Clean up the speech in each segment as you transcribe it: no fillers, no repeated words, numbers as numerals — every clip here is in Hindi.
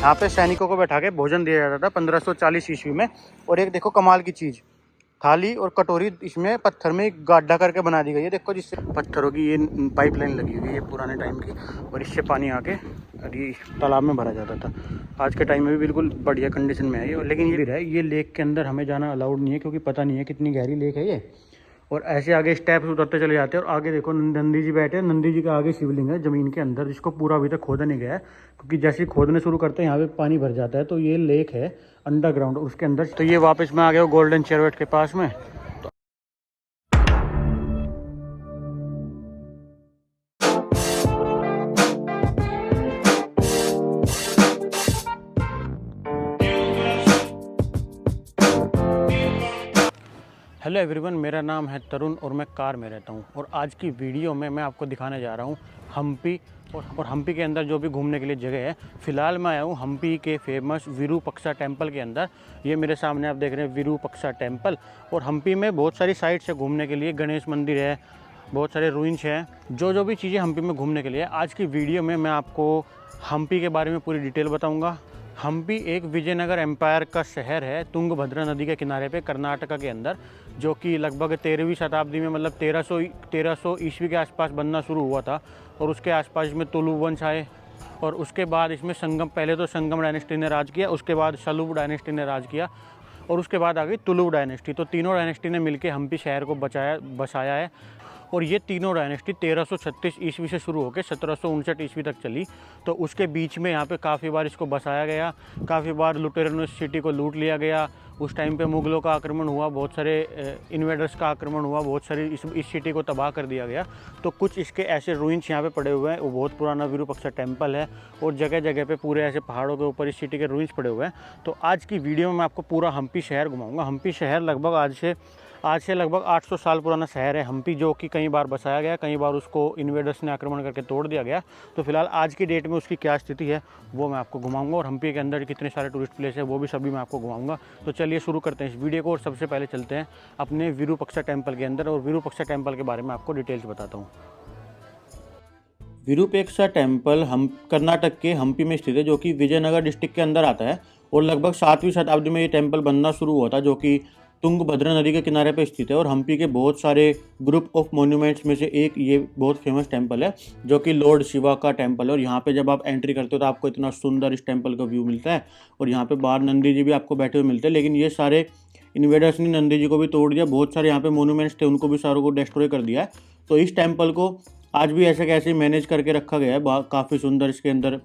यहाँ पे सैनिकों को बैठा के भोजन दिया जाता था 1540 ईस्वी में। और एक देखो कमाल की चीज़, थाली और कटोरी इसमें पत्थर में गाड्ढा करके बना दी गई है। देखो जिससे पत्थरों की ये पाइपलाइन लगी हुई है, ये पुराने टाइम की, और इससे पानी आके ये तालाब में भरा जाता था। आज के टाइम में भी बिल्कुल बढ़िया कंडीशन में है ये। लेकिन ये लेक के अंदर हमें जाना अलाउड नहीं है, क्योंकि पता नहीं है कितनी गहरी लेक है ये। और ऐसे आगे स्टेप्स उतरते चले जाते हैं, और आगे देखो नंदी जी बैठे हैं। नंदी जी के आगे शिवलिंग है ज़मीन के अंदर, जिसको पूरा अभी तक खोदा नहीं गया है, क्योंकि जैसे ही खोदने शुरू करते हैं यहाँ पे पानी भर जाता है। तो ये लेक है अंडरग्राउंड उसके अंदर। तो ये वापस मैं आ गया हूँ गोल्डन चेरवेट के पास में। हेलो एवरीवन, मेरा नाम है तरुण और मैं कार में रहता हूँ। और आज की वीडियो में मैं आपको दिखाने जा रहा हूँ हम्पी। और हम्पी के अंदर जो भी घूमने के लिए जगह है। फ़िलहाल मैं आया हूँ हम्पी के फेमस विरूपक्षा टेम्पल के अंदर। ये मेरे सामने आप देख रहे हैं विरूपक्षा टेम्पल। और हम्पी में बहुत सारी साइट्स है घूमने के लिए, गणेश मंदिर है, बहुत सारे रूइंस हैं, जो भी चीज़ें हम्पी में घूमने के लिए। आज की वीडियो में मैं आपको हम्पी के बारे में पूरी डिटेल बताऊँगा। हम्पी एक विजयनगर एम्पायर का शहर है, तुंगभद्रा नदी के किनारे पे कर्नाटका के अंदर, जो कि लगभग 13वीं शताब्दी में, मतलब 1300 ईस्वी के आसपास बनना शुरू हुआ था। और उसके आसपास इसमें तुलु वंश आए, और उसके बाद इसमें संगम, पहले तो संगम डायनेस्टी ने राज किया, उसके बाद शलुव डायनेस्टी ने राज किया, और उसके बाद आ गई तुलु डायनेस्टी। तो तीनों डायनेस्टी ने मिलकर हम्पी शहर को बसाया है। और ये तीनों डायनेस्टी 1336 ईस्वी से शुरू होकर 1759 ईस्वी तक चली। तो उसके बीच में यहाँ पे काफ़ी बार इसको बसाया गया, काफ़ी बार लुटेरों ने सिटी को लूट लिया गया। उस टाइम पे मुग़लों का आक्रमण हुआ, बहुत सारे इन्वेडर्स का आक्रमण हुआ, बहुत सारी इस सिटी को तबाह कर दिया गया। तो कुछ इसके ऐसे रूइंस यहाँ पे पड़े हुए हैं। वो बहुत पुराना विरूपक्षा टेम्पल है, और जगह जगह पे पूरे ऐसे पहाड़ों के ऊपर इस सिटी के रूइंस पड़े हुए हैं। तो आज की वीडियो में मैं आपको पूरा हम्पी शहर घुमाऊँगा। हम्पी शहर लगभग आज से लगभग 800 साल पुराना शहर है हम्पी, जो कि कई बार बसाया गया, कई बार उसको इन्वेडर्स ने आक्रमण करके तोड़ दिया गया। तो फिलहाल आज की डेट में उसकी क्या स्थिति है वो मैं आपको घुमाऊंगा, और हम्पी के अंदर कितने सारे टूरिस्ट प्लेस है वो भी सभी मैं आपको घुमाऊंगा। तो चलिए शुरू करते हैं इस वीडियो को। और सबसे पहले चलते हैं अपने विरूपक्षा टेम्पल के अंदर, और विरूपक्षा टेम्पल के बारे में आपको डिटेल्स बताता हूँ। विरूपेक्षा टेम्पल कर्नाटक के हम्पी में स्थित है, जो कि विजयनगर डिस्ट्रिक्ट के अंदर आता है। और लगभग 7वीं शताब्दी में ये टेम्पल बनना शुरू हुआ था, जो कि तुंगभद्रा नदी के किनारे पर स्थित है। और हम्पी के बहुत सारे ग्रुप ऑफ मॉन्यूमेंट्स में से एक ये बहुत फेमस टेम्पल है, जो कि लॉर्ड शिवा का टेम्पल है। और यहाँ पे जब आप एंट्री करते हो तो आपको इतना सुंदर इस टेम्पल का व्यू मिलता है। और यहाँ पे बाहर नंदी जी भी आपको बैठे हुए मिलते हैं, लेकिन ये सारे इन्वेडर्स ने नंदी जी को भी तोड़ दिया। बहुत सारे यहाँ पे मोन्यूमेंट्स थे, उनको भी सारों को डिस्ट्रॉय कर दिया है। तो इस टेम्पल को आज भी ऐसे कैसे मैनेज करके रखा गया है। काफ़ी सुंदर इसके अंदर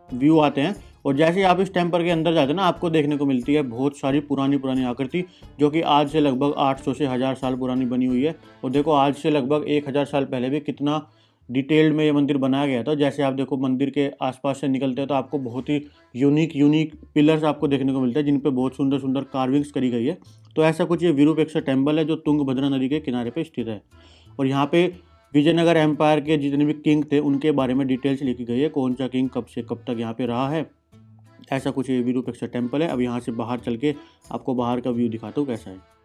व्यू आते हैं। और जैसे आप इस टेम्पल के अंदर जाते हैं ना, आपको देखने को मिलती है बहुत सारी पुरानी आकृति, जो कि आज से लगभग 800 से 1000 साल पुरानी बनी हुई है। और देखो आज से लगभग 1000 साल पहले भी कितना डिटेल्ड में ये मंदिर बनाया गया था। जैसे आप देखो मंदिर के आसपास से निकलते हैं तो आपको बहुत ही यूनिक पिलर्स आपको देखने को मिलते हैं, जिन पे बहुत सुंदर सुंदर कार्विंग्स करी गई है। तो ऐसा कुछ ये विरूपेक्षा टेम्पल है, जो तुंगभद्रा नदी के किनारे पर स्थित है। और यहाँ पे विजयनगर एम्पायर के जितने भी किंग थे उनके बारे में डिटेल्स लिखी गई है, कौन सा किंग कब से कब तक यहाँ पे रहा है। ऐसा कुछ ये विरूपेक्षा टेम्पल है। अब यहाँ से बाहर चल के आपको बाहर का व्यू दिखाता हूँ कैसा है।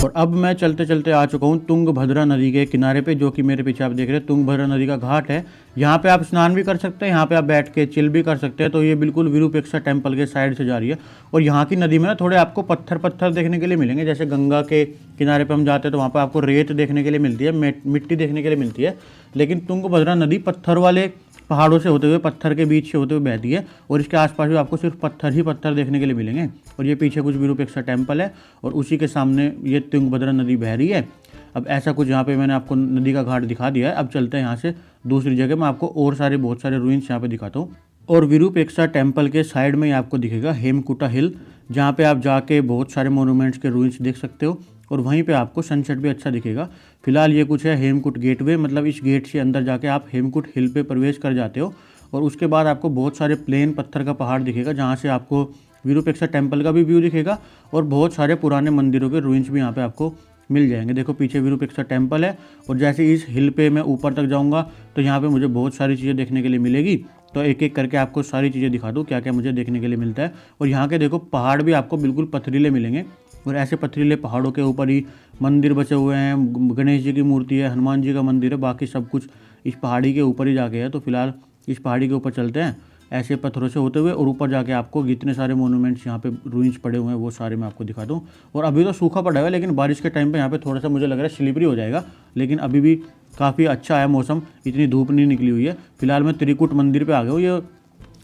और अब मैं चलते चलते आ चुका हूँ तुंगभद्रा नदी के किनारे पे, जो कि मेरे पीछे आप देख रहे हैं तुंगभद्रा नदी का घाट है। यहाँ पे आप स्नान भी कर सकते हैं, यहाँ पे आप बैठ के चिल भी कर सकते हैं। तो ये बिल्कुल विरूपेक्षा टेम्पल के साइड से जा रही है। और यहाँ की नदी में ना थोड़े आपको पत्थर देखने के लिए मिलेंगे। जैसे गंगा के किनारे पर हम जाते हैं तो वहाँ पर आपको रेत देखने के लिए मिलती है, मिट्टी देखने के लिए मिलती है। लेकिन तुंगभद्रा नदी पत्थर वाले पहाड़ों से होते हुए, पत्थर के बीच से होते हुए बहती है। और इसके आसपास भी आपको सिर्फ पत्थर ही पत्थर देखने के लिए मिलेंगे। और ये पीछे कुछ विरूपेक्षा टेम्पल है, और उसी के सामने ये तुंगभद्रा नदी बह रही है। अब ऐसा कुछ यहाँ पे मैंने आपको नदी का घाट दिखा दिया है। अब चलते हैं यहाँ से दूसरी जगह। मैं आपको और बहुत सारे रूइंस यहाँ पे दिखाता हूँ। और विरूपेक्षा टेम्पल के साइड में ही आपको दिखेगा हेमकुटा हिल, जहाँ पे आप जाके बहुत सारे मोनूमेंट्स के रूइंस देख सकते हो। और वहीं पे आपको सनसेट भी अच्छा दिखेगा। फिलहाल ये कुछ है हेमकुट गेटवे, मतलब इस गेट से अंदर जाके आप हेमकुट हिल पे प्रवेश कर जाते हो। और उसके बाद आपको बहुत सारे प्लेन पत्थर का पहाड़ दिखेगा, जहाँ से आपको विरूपेक्षा टेम्पल का भी व्यू दिखेगा। और बहुत सारे पुराने मंदिरों के रूइंस भी यहाँ पे आपको मिल जाएंगे। देखो पीछे विरूपेक्षा टेम्पल है। और जैसे इस हिल पे मैं ऊपर तक जाऊँगा तो यहाँ पर मुझे बहुत सारी चीज़ें देखने के लिए मिलेगी। तो एक एक करके आपको सारी चीज़ें दिखा दूँ क्या क्या मुझे देखने के लिए मिलता है। और यहाँ के देखो पहाड़ भी आपको बिल्कुल पथरीले मिलेंगे, और ऐसे पथरीले पहाड़ों के ऊपर ही मंदिर बचे हुए हैं। गणेश जी की मूर्ति है, हनुमान जी का मंदिर है, बाकी सब कुछ इस पहाड़ी के ऊपर ही जाके है। तो फिलहाल इस पहाड़ी के ऊपर चलते हैं ऐसे पत्थरों से होते हुए, और ऊपर जाके आपको जितने सारे मोनूमेंट्स यहाँ पे रूइंस पड़े हुए हैं वो सारे मैं आपको दिखा दूँ। और अभी तो सूखा पड़ा हुआ है, लेकिन बारिश के टाइम पे यहाँ पे थोड़ा सा मुझे लग रहा है स्लिपरी हो जाएगा, लेकिन अभी भी काफ़ी अच्छा है मौसम, इतनी धूप नहीं निकली हुई है। फिलहाल मैं त्रिकुट मंदिर पे आ गया हूँ। ये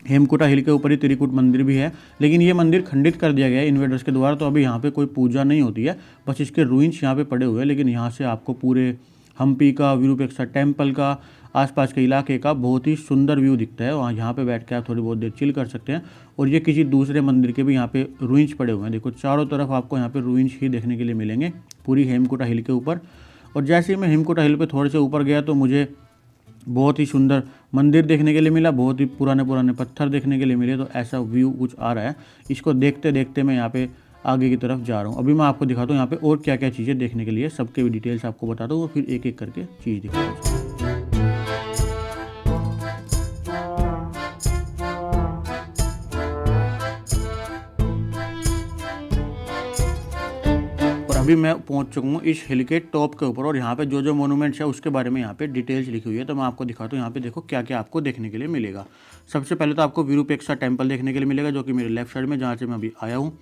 हेमकुटा हिल के ऊपर ही त्रिकुट मंदिर भी है, लेकिन ये मंदिर खंडित कर दिया गया है इन्वेडर्स के द्वारा, तो अभी यहाँ पे कोई पूजा नहीं होती है, बस इसके रूइंस यहाँ पे पड़े हुए हैं। लेकिन यहाँ से आपको पूरे हम्पी का, विरूपेक्षा टेम्पल का, आसपास के इलाके का बहुत ही सुंदर व्यू दिखता है। वहाँ यहाँ पे बैठ के आप थोड़ी बहुत देर चिल कर सकते हैं। और ये किसी दूसरे मंदिर के भी यहाँ पे रूइंस पड़े हुए हैं। देखो चारों तरफ आपको यहाँ पे रूइंस ही देखने के लिए मिलेंगे पूरी हेमकुटा हिल के ऊपर। और जैसे ही मैं हेमकुटा हिल पे थोड़े से ऊपर गया तो मुझे बहुत ही सुंदर मंदिर देखने के लिए मिला, बहुत ही पुराने पुराने पत्थर देखने के लिए मिले। तो ऐसा व्यू कुछ आ रहा है, इसको देखते देखते मैं यहाँ पे आगे की तरफ जा रहा हूँ। अभी मैं आपको दिखाता हूँ यहाँ पे और क्या क्या चीज़ें देखने के लिए, सबके भी डिटेल्स आपको बताता हूँ, फिर एक एक करके चीज़ दिखाता हूँ। अभी मैं पहुंच चुका हूँ इस हिल के टॉप के ऊपर, और यहाँ पे जो जो मोनूमेंट्स है उसके बारे में यहाँ पे डिटेल्स लिखी हुई है। तो मैं आपको दिखाता हूँ यहाँ पे देखो क्या क्या आपको देखने के लिए मिलेगा। सबसे पहले तो आपको विरूपेक्षा टेम्पल देखने के लिए मिलेगा, जो कि मेरे लेफ्ट साइड में जहाँ से मैं अभी आया हूँ।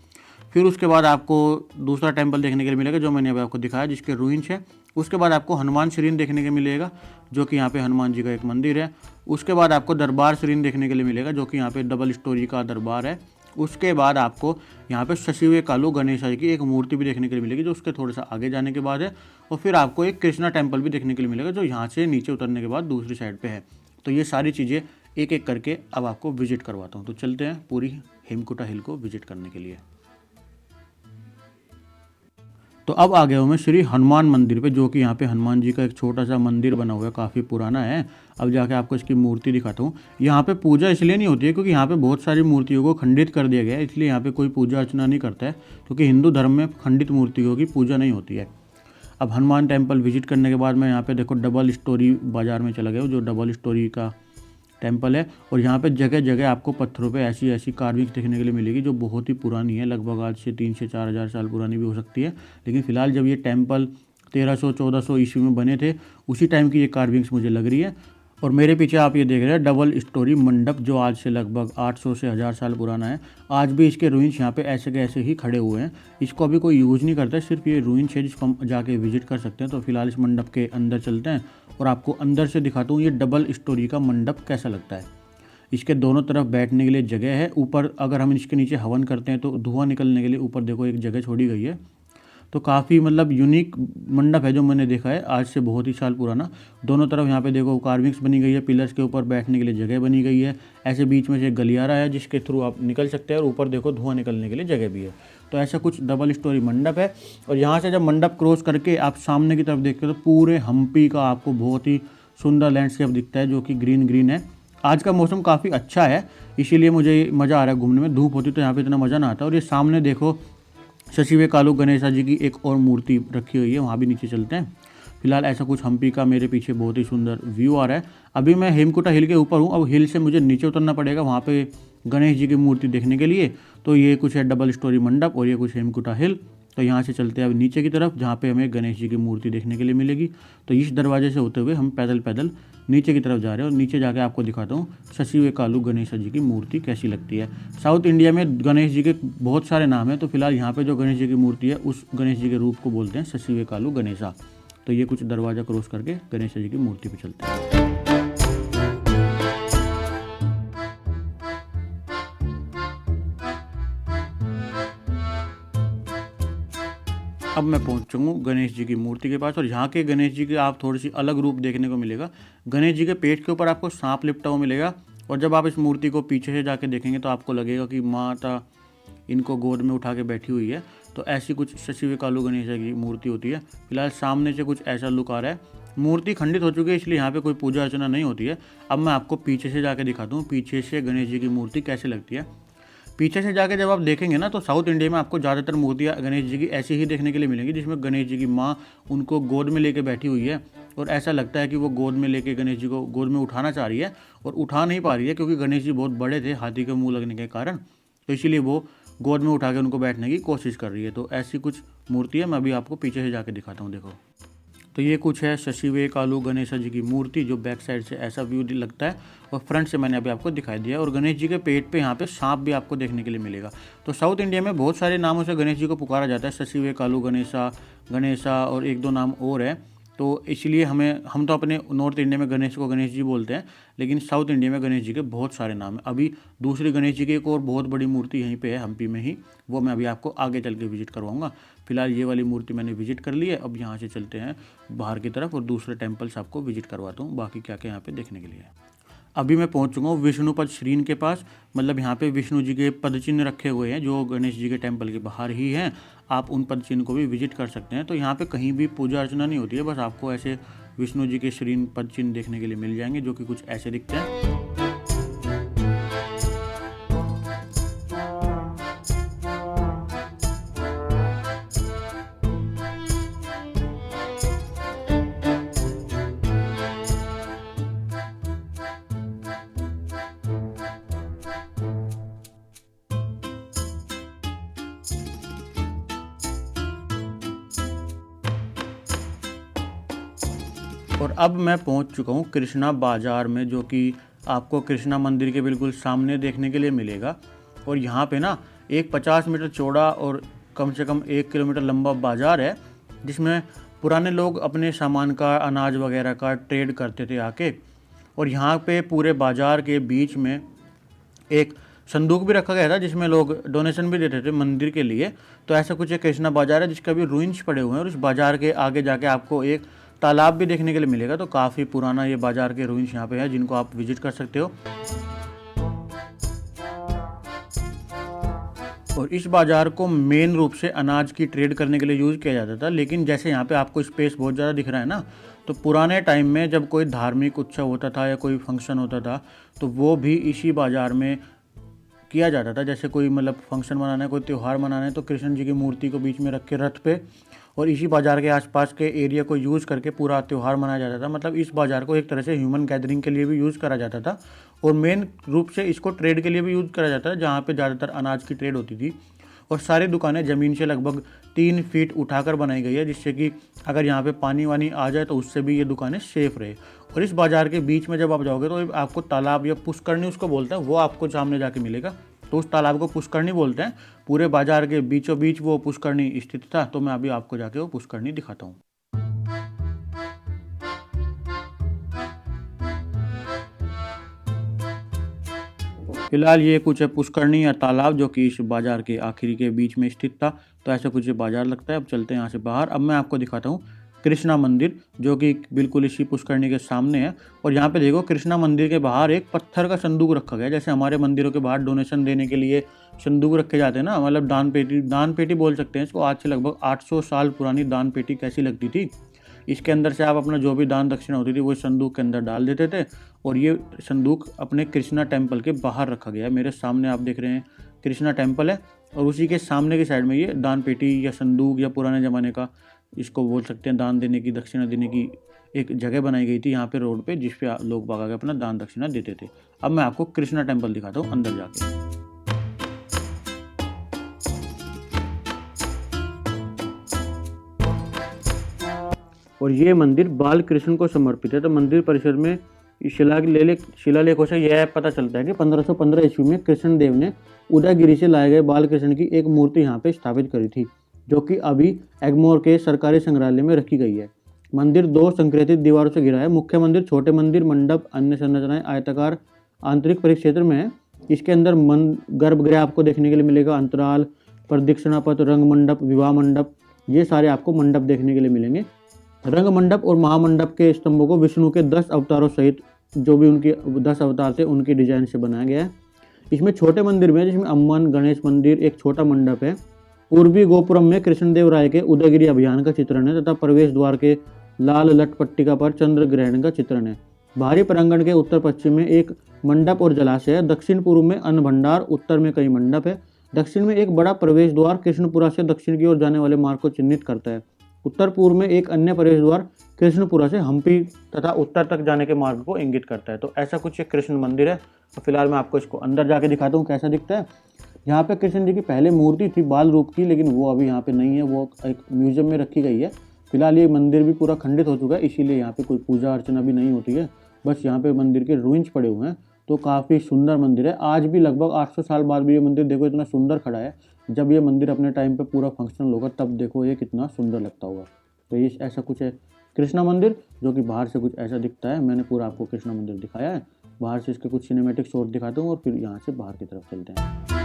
फिर उसके बाद आपको दूसरा टेम्पल देखने के लिए मिलेगा जो मैंने अभी आपको दिखाया, जिसके रूइंस है। उसके बाद आपको हनुमान श्रीन देखने के मिलेगा, जो कि यहाँ पे हनुमान जी का एक मंदिर है। उसके बाद आपको दरबार श्रीन देखने के लिए मिलेगा, जो कि यहाँ पे डबल स्टोरी का दरबार है। उसके बाद आपको यहाँ पे शशिवे कालू गणेश जी की एक मूर्ति भी देखने के लिए मिलेगी, जो उसके थोड़ा सा आगे जाने के बाद है। और फिर आपको एक कृष्णा टेम्पल भी देखने के लिए मिलेगा, जो यहाँ से नीचे उतरने के बाद दूसरी साइड पे है। तो ये सारी चीज़ें एक एक करके अब आपको विजिट करवाता हूँ। तो चलते हैं पूरी हेमकुटा हिल को विजिट करने के लिए। तो अब आ गया हूँ मैं श्री हनुमान मंदिर पे, जो कि यहाँ पे हनुमान जी का एक छोटा सा मंदिर बना हुआ है, काफ़ी पुराना है। अब जाके आपको इसकी मूर्ति दिखाता हूँ। यहाँ पे पूजा इसलिए नहीं होती है क्योंकि यहाँ पे बहुत सारी मूर्तियों को खंडित कर दिया गया है, इसलिए यहाँ पे कोई पूजा अर्चना नहीं करता है, क्योंकि हिंदू धर्म में खंडित मूर्तियों की पूजा नहीं होती है। अब हनुमान टेम्पल विजिट करने के बाद मैं यहाँ पे देखो डबल स्टोरी बाज़ार में चला गया हूँ, जो डबल स्टोरी का टेम्पल है। और यहाँ पे जगह जगह आपको पत्थरों पे ऐसी ऐसी कार्विंग्स देखने के लिए मिलेगी, जो बहुत ही पुरानी है, लगभग आज से 3 से 4 हज़ार साल पुरानी भी हो सकती है। लेकिन फिलहाल जब ये टेम्पल 1300-1400 ईस्वी में बने थे, उसी टाइम की ये कार्विंग्स मुझे लग रही है। और मेरे पीछे आप ये देख रहे हैं डबल स्टोरी मंडप, जो आज से लगभग 800 से 1000 साल पुराना है। आज भी इसके रूइंस यहाँ पे ऐसे के ऐसे ही खड़े हुए हैं, इसको अभी कोई यूज़ नहीं करता है, सिर्फ ये रूइंस है जिसको हम जाके विजिट कर सकते हैं। तो फिलहाल इस मंडप के अंदर चलते हैं और आपको अंदर से दिखाता हूँ ये डबल स्टोरी का मंडप कैसा लगता है। इसके दोनों तरफ बैठने के लिए जगह है। ऊपर अगर हम इसके नीचे हवन करते हैं तो धुआं निकलने के लिए ऊपर देखो एक जगह छोड़ी गई है। तो काफ़ी मतलब यूनिक मंडप है जो मैंने देखा है, आज से बहुत ही साल पुराना। दोनों तरफ यहाँ पे देखो कार्विंग्स बनी गई है, पिलर्स के ऊपर बैठने के लिए जगह बनी गई है। ऐसे बीच में से गलियारा है जिसके थ्रू आप निकल सकते हैं, और ऊपर देखो धुआं निकलने के लिए जगह भी है। तो ऐसा कुछ डबल स्टोरी मंडप है। और यहाँ से जब मंडप क्रॉस करके आप सामने की तरफ देखते हो तो पूरे हम्पी का आपको बहुत ही सुंदर लैंडस्केप दिखता है, जो कि ग्रीन ग्रीन है। आज का मौसम काफ़ी अच्छा है, इसीलिए मुझे मज़ा आ रहा है घूमने में। धूप होती तो यहाँ पे इतना मज़ा ना आता। और ये सामने देखो शशिवे कालू गणेशा जी की एक और मूर्ति रखी हुई है, वहाँ भी नीचे चलते हैं। फिलहाल ऐसा कुछ हम्पी का मेरे पीछे बहुत ही सुंदर व्यू आ रहा है। अभी मैं हेमकुटा हिल के ऊपर हूँ, अब हिल से मुझे नीचे उतरना पड़ेगा वहाँ पे गणेश जी की मूर्ति देखने के लिए। तो ये कुछ है डबल स्टोरी मंडप और ये कुछ हेमकुटा हिल। तो यहाँ से चलते हैं अब नीचे की तरफ, जहाँ पे हमें गणेश जी की मूर्ति देखने के लिए मिलेगी। तो इस दरवाजे से होते हुए हम पैदल पैदल नीचे की तरफ जा रहे हैं, और नीचे जाके आपको दिखाता हूँ शशिवे कालू गणेश जी की मूर्ति कैसी लगती है। साउथ इंडिया में गणेश जी के बहुत सारे नाम हैं, तो फिलहाल यहाँ पे जो गणेश जी की मूर्ति है उस गणेश जी के रूप को बोलते हैं शशिवे कालू गणेशा। तो ये कुछ दरवाज़ा क्रॉस करके गणेश जी की मूर्ति पे चलते हैं। अब मैं पहुंच चुका हूँ गणेश जी की मूर्ति के पास, और यहाँ के गणेश जी के आप थोड़ी सी अलग रूप देखने को मिलेगा। गणेश जी के पेट के ऊपर आपको सांप लिपटा हुआ मिलेगा, और जब आप इस मूर्ति को पीछे से जाके देखेंगे तो आपको लगेगा कि माता इनको गोद में उठा के बैठी हुई है। तो ऐसी कुछ शशिवे कालू गणेश जी की मूर्ति होती है। फिलहाल सामने से कुछ ऐसा लुक आ रहा है। मूर्ति खंडित हो चुकी है, इसलिए यहाँ पे कोई पूजा अर्चना नहीं होती है। अब मैं आपको पीछे से जाके दिखाता हूँ पीछे से गणेश जी की मूर्ति कैसे लगती है। पीछे से जाके जब आप देखेंगे ना, तो साउथ इंडिया में आपको ज़्यादातर मूर्तियाँ गणेश जी की ऐसी ही देखने के लिए मिलेंगी, जिसमें गणेश जी की माँ उनको गोद में लेके बैठी हुई है, और ऐसा लगता है कि वो गोद में लेके गणेश जी को गोद में उठाना चाह रही है और उठा नहीं पा रही है, क्योंकि गणेश जी बहुत बड़े थे हाथी के मुंह लगने के कारण। तो इसीलिए वो गोद में उठा के उनको बैठने की कोशिश कर रही है। तो ऐसी कुछ मूर्ति है, मैं अभी आपको पीछे से जाके दिखाता हूँ। देखो, तो ये कुछ है शशिवे कालू गणेश जी की मूर्ति, जो बैक साइड से ऐसा व्यू लगता है और फ्रंट से मैंने अभी आपको दिखाई दिया। और गणेश जी के पेट पे यहाँ पे सांप भी आपको देखने के लिए मिलेगा। तो साउथ इंडिया में बहुत सारे नामों से गणेश जी को पुकारा जाता है, शशिवे कालू गणेशा और एक दो नाम और है। तो इसलिए हम तो अपने नॉर्थ इंडिया में गणेश को गणेश जी बोलते हैं, लेकिन साउथ इंडिया में गणेश जी के बहुत सारे नाम हैं। अभी दूसरी गणेश जी की एक और बहुत बड़ी मूर्ति यहीं पे है हम्पी में ही, वो मैं अभी आपको आगे चल के विजिट करवाऊंगा। फिलहाल ये वाली मूर्ति मैंने विजिट कर ली है। अब यहाँ से चलते हैं बाहर की तरफ और दूसरे टेम्पल्स आपको विजिट करवाता हूँ, बाकी क्या क्या यहाँ पे देखने के लिए है। अभी मैं पहुंच चुका हूँ विष्णुपद श्रीन के पास, मतलब यहाँ पे विष्णु जी के पद चिन्ह रखे हुए हैं जो गणेश जी के टेम्पल के बाहर ही हैं। आप उन पद चिन्ह को भी विजिट कर सकते हैं। तो यहाँ पे कहीं भी पूजा अर्चना नहीं होती है, बस आपको ऐसे विष्णु जी के श्रीन पद चिन्ह देखने के लिए मिल जाएंगे, जो कि कुछ ऐसे दिखते हैं। और अब मैं पहुंच चुका हूं कृष्णा बाज़ार में, जो कि आपको कृष्णा मंदिर के बिल्कुल सामने देखने के लिए मिलेगा। और यहाँ पे ना एक 50 मीटर चौड़ा और कम से कम 1 किलोमीटर लंबा बाज़ार है, जिसमें पुराने लोग अपने सामान का, अनाज वगैरह का ट्रेड करते थे आके। और यहाँ पे पूरे बाज़ार के बीच में एक संदूक भी रखा गया था, जिसमें लोग डोनेशन भी देते थे मंदिर के लिए। तो ऐसा कुछ एक कृष्णा बाज़ार है, जिसका भी रूइंस पड़े हुए हैं। और इस बाज़ार के आगे जाके आपको एक तालाब भी देखने के लिए मिलेगा। तो काफ़ी पुराना ये बाज़ार के रूइंस यहाँ पे है, जिनको आप विजिट कर सकते हो। और इस बाज़ार को मेन रूप से अनाज की ट्रेड करने के लिए यूज़ किया जाता था। लेकिन जैसे यहाँ पे आपको स्पेस बहुत ज़्यादा दिख रहा है ना, तो पुराने टाइम में जब कोई धार्मिक उत्सव होता था या कोई फंक्शन होता था, तो वो भी इसी बाज़ार में किया जाता था। जैसे कोई मतलब फंक्शन मनाना है, कोई त्यौहार मनाना है, तो कृष्ण जी की मूर्ति को बीच में रख के रथ पे और इसी बाज़ार के आसपास के एरिया को यूज़ करके पूरा त्यौहार मनाया जाता था। मतलब इस बाज़ार को एक तरह से ह्यूमन गैदरिंग के लिए भी यूज़ करा जाता था, और मेन रूप से इसको ट्रेड के लिए भी यूज़ करा जाता था, जहाँ पे ज़्यादातर अनाज की ट्रेड होती थी। और सारी दुकानें ज़मीन से लगभग 3 फीट उठाकर बनाई गई है, जिससे कि अगर यहाँ पे पानी वानी आ जाए तो उससे भी ये दुकानें सेफ रहे। और इस बाज़ार के बीच में जब आप जाओगे तो आपको तालाब या पुष्करणी उसको बोलते हैं, वो आपको सामने जाके मिलेगा। तो उस तालाब को पुष्करणी बोलते हैं। पूरे बाजार के बीचों बीच वो पुष्करणी स्थित था। तो मैं अभी आपको जाके वो पुष्करणी दिखाता हूँ। फिलहाल ये कुछ है पुष्करणी या तालाब, जो कि इस बाजार के आखिरी के बीच में स्थित था। तो ऐसा कुछ बाजार लगता है। अब चलते हैं यहाँ से बाहर। अब मैं आपको दिखाता हूँ कृष्णा मंदिर, जो कि बिल्कुल इसी पुष्करणी के सामने है। और यहाँ पे देखो, कृष्णा मंदिर के बाहर एक पत्थर का संदूक रखा गया। जैसे हमारे मंदिरों के बाहर डोनेशन देने के लिए संदूक रखे जाते हैं ना, मतलब दान पेटी बोल सकते हैं इसको। आज से लगभग 800 साल पुरानी दान पेटी कैसी लगती थी। इसके अंदर से आप अपना जो भी दान दक्षिणा होती थी वो संदूक के अंदर डाल देते थे। और ये संदूक अपने कृष्णा टेम्पल के बाहर रखा गया है। मेरे सामने आप देख रहे हैं कृष्णा टेम्पल है, और उसी के सामने की साइड में ये दान पेटी या संदूक या पुराने ज़माने का, इसको बोल सकते हैं दान देने की, दक्षिणा देने की एक जगह बनाई गई थी यहाँ पे रोड पे, जिस पे लोग भागा के अपना दान दक्षिणा देते थे। अब मैं आपको कृष्णा टेम्पल दिखाता हूँ अंदर जाके। और ये मंदिर बाल कृष्ण को समर्पित है। तो मंदिर परिसर में शिलालेखों से यह पता चलता है कि 1515 ईस्वी में कृष्ण देव ने उदयगिरी से लाए गए बाल कृष्ण की एक मूर्ति यहाँ पे स्थापित करी थी, जो कि अभी एग्मोर के सरकारी संग्रहालय में रखी गई है। मंदिर 2 संकृतित दीवारों से घिरा है। मुख्य मंदिर, छोटे मंदिर, मंडप, अन्य संरचनाएं आयताकार आंतरिक परिक्षेत्र में है। इसके अंदर गर्भगृह आपको देखने के लिए मिलेगा, अंतराल, प्रदक्षिणा पथ, रंग मंडप, विवाह मंडप, ये सारे आपको मंडप देखने के लिए मिलेंगे। रंग मंडप और महामंडप के स्तंभों को विष्णु के 10 अवतारों सहित जो भी उनके 10 अवतार थे उनकी डिजाइन से बनाया गया है। इसमें छोटे मंदिर में, जिसमें अम्मन गणेश मंदिर, एक छोटा मंडप है। पूर्वी गोपुरम में कृष्णदेव राय के उदयगिरी अभियान का चित्रण है, तथा प्रवेश द्वार के लाल लट पट्टिका पर चंद्र ग्रहण का चित्रण है। बाहरी प्रांगण के उत्तर पश्चिम में एक मंडप और जलाशय है। दक्षिण पूर्व में अन्न भंडार, उत्तर में कई मंडप है। दक्षिण में एक बड़ा प्रवेश द्वार कृष्णपुरा से दक्षिण की ओर जाने वाले मार्ग को चिन्हित करता है। उत्तर पूर्व में एक अन्य प्रवेश द्वार कृष्णपुरा से हम्पी तथा उत्तर तक जाने के मार्ग को इंगित करता है। तो ऐसा कुछ एक कृष्ण मंदिर है। तो फिलहाल मैं आपको इसको अंदर जाके दिखाता हूँ कैसा दिखता है। यहाँ पे कृष्ण जी की पहले मूर्ति थी बाल रूप की, लेकिन वो अभी यहाँ पे नहीं है, वो एक म्यूजियम में रखी गई है। फिलहाल ये मंदिर भी पूरा खंडित हो चुका है, इसीलिए यहाँ पे कोई पूजा अर्चना भी नहीं होती है, बस यहाँ पे मंदिर के रूइंस पड़े हुए हैं। तो काफ़ी सुंदर मंदिर है। आज भी लगभग 800 साल बाद भी ये मंदिर देखो इतना सुंदर खड़ा है। जब ये मंदिर अपने टाइम पे पूरा फंक्शनल होगा तब देखो ये कितना सुंदर लगता होगा। तो ये ऐसा कुछ है कृष्णा मंदिर, जो कि बाहर से कुछ ऐसा दिखता है। मैंने पूरा आपको कृष्णा मंदिर दिखाया है। बाहर से इसके कुछ सिनेमैटिक शॉट दिखाता हूँ और फिर यहाँ से बाहर की तरफ चलते हैं।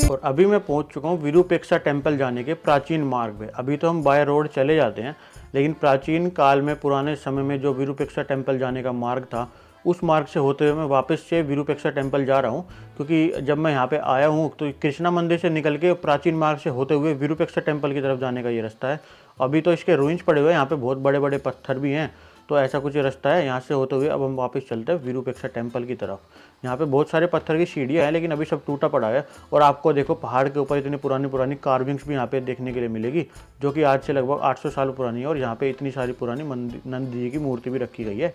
और अभी मैं पहुंच चुका हूं विरूपेक्षा टेम्पल जाने के प्राचीन मार्ग पे। अभी तो हम बाय रोड चले जाते हैं, लेकिन प्राचीन काल में पुराने समय में जो विरूपेक्षा टेम्पल जाने का मार्ग था, उस मार्ग से होते हुए मैं वापस से विरूपेक्षा टेम्पल जा रहा हूं। क्योंकि जब मैं यहाँ पे आया हूँ तो कृष्णा मंदिर से निकल के प्राचीन मार्ग से होते हुए विरूपेक्षा टेम्पल की तरफ जाने का ये रास्ता है। अभी तो इसके रूइंस पड़े हुए हैं, यहाँ पे बहुत बड़े बड़े पत्थर भी हैं। तो ऐसा कुछ रास्ता है। यहाँ से होते हुए अब हम वापस चलते हैं विरूपेक्षा टेम्पल की तरफ। यहाँ पे बहुत सारे पत्थर की सीढ़ियाँ हैं, लेकिन अभी सब टूटा पड़ा है। और आपको देखो पहाड़ के ऊपर इतनी पुरानी पुरानी कार्विंग्स भी यहाँ पे देखने के लिए मिलेगी, जो कि आज से लगभग 800 साल पुरानी है। और यहाँ पे इतनी सारी पुरानी नंद जी की मूर्ति भी रखी गई है।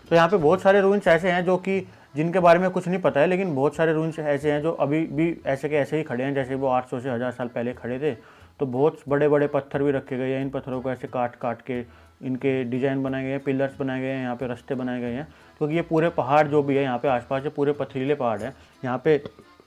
तो यहाँ पे बहुत सारे रूइंस ऐसे हैं जो कि जिनके बारे में कुछ नहीं पता है, लेकिन बहुत सारे रूइंस ऐसे हैं जो अभी भी ऐसे के ऐसे ही खड़े हैं, जैसे वो 800 से 1000 साल पहले खड़े थे। तो बहुत बड़े बड़े पत्थर भी रखे गए हैं। इन पत्थरों को ऐसे काट काट के इनके डिज़ाइन बनाए गए हैं, पिलर्स बनाए गए हैं, यहाँ पे रास्ते बनाए गए हैं। क्योंकि ये पूरे पहाड़ जो भी है यहाँ पे आसपास, ये पूरे पथरीले पहाड़ हैं। यहाँ पे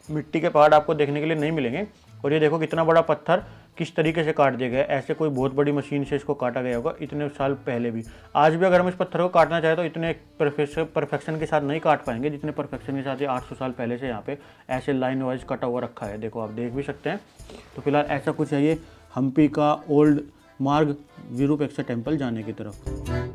मिट्टी के पहाड़ आपको देखने के लिए नहीं मिलेंगे। और ये देखो कितना बड़ा पत्थर किस तरीके से काट दिया गया है। ऐसे कोई बहुत बड़ी मशीन से इसको काटा गया होगा इतने साल पहले भी। आज भी अगर हम इस पत्थर को काटना चाहें तो इतने परफेक्शन के साथ नहीं काट पाएंगे जितने परफेक्शन के साथ ये 800 साल पहले से यहाँ पे ऐसे लाइन वाइज कटा हुआ रखा है। देखो आप देख भी सकते हैं। तो फिलहाल ऐसा कुछ है ये हम्पी का ओल्ड मार्ग विरूपेक्षा टेम्पल जाने की तरफ।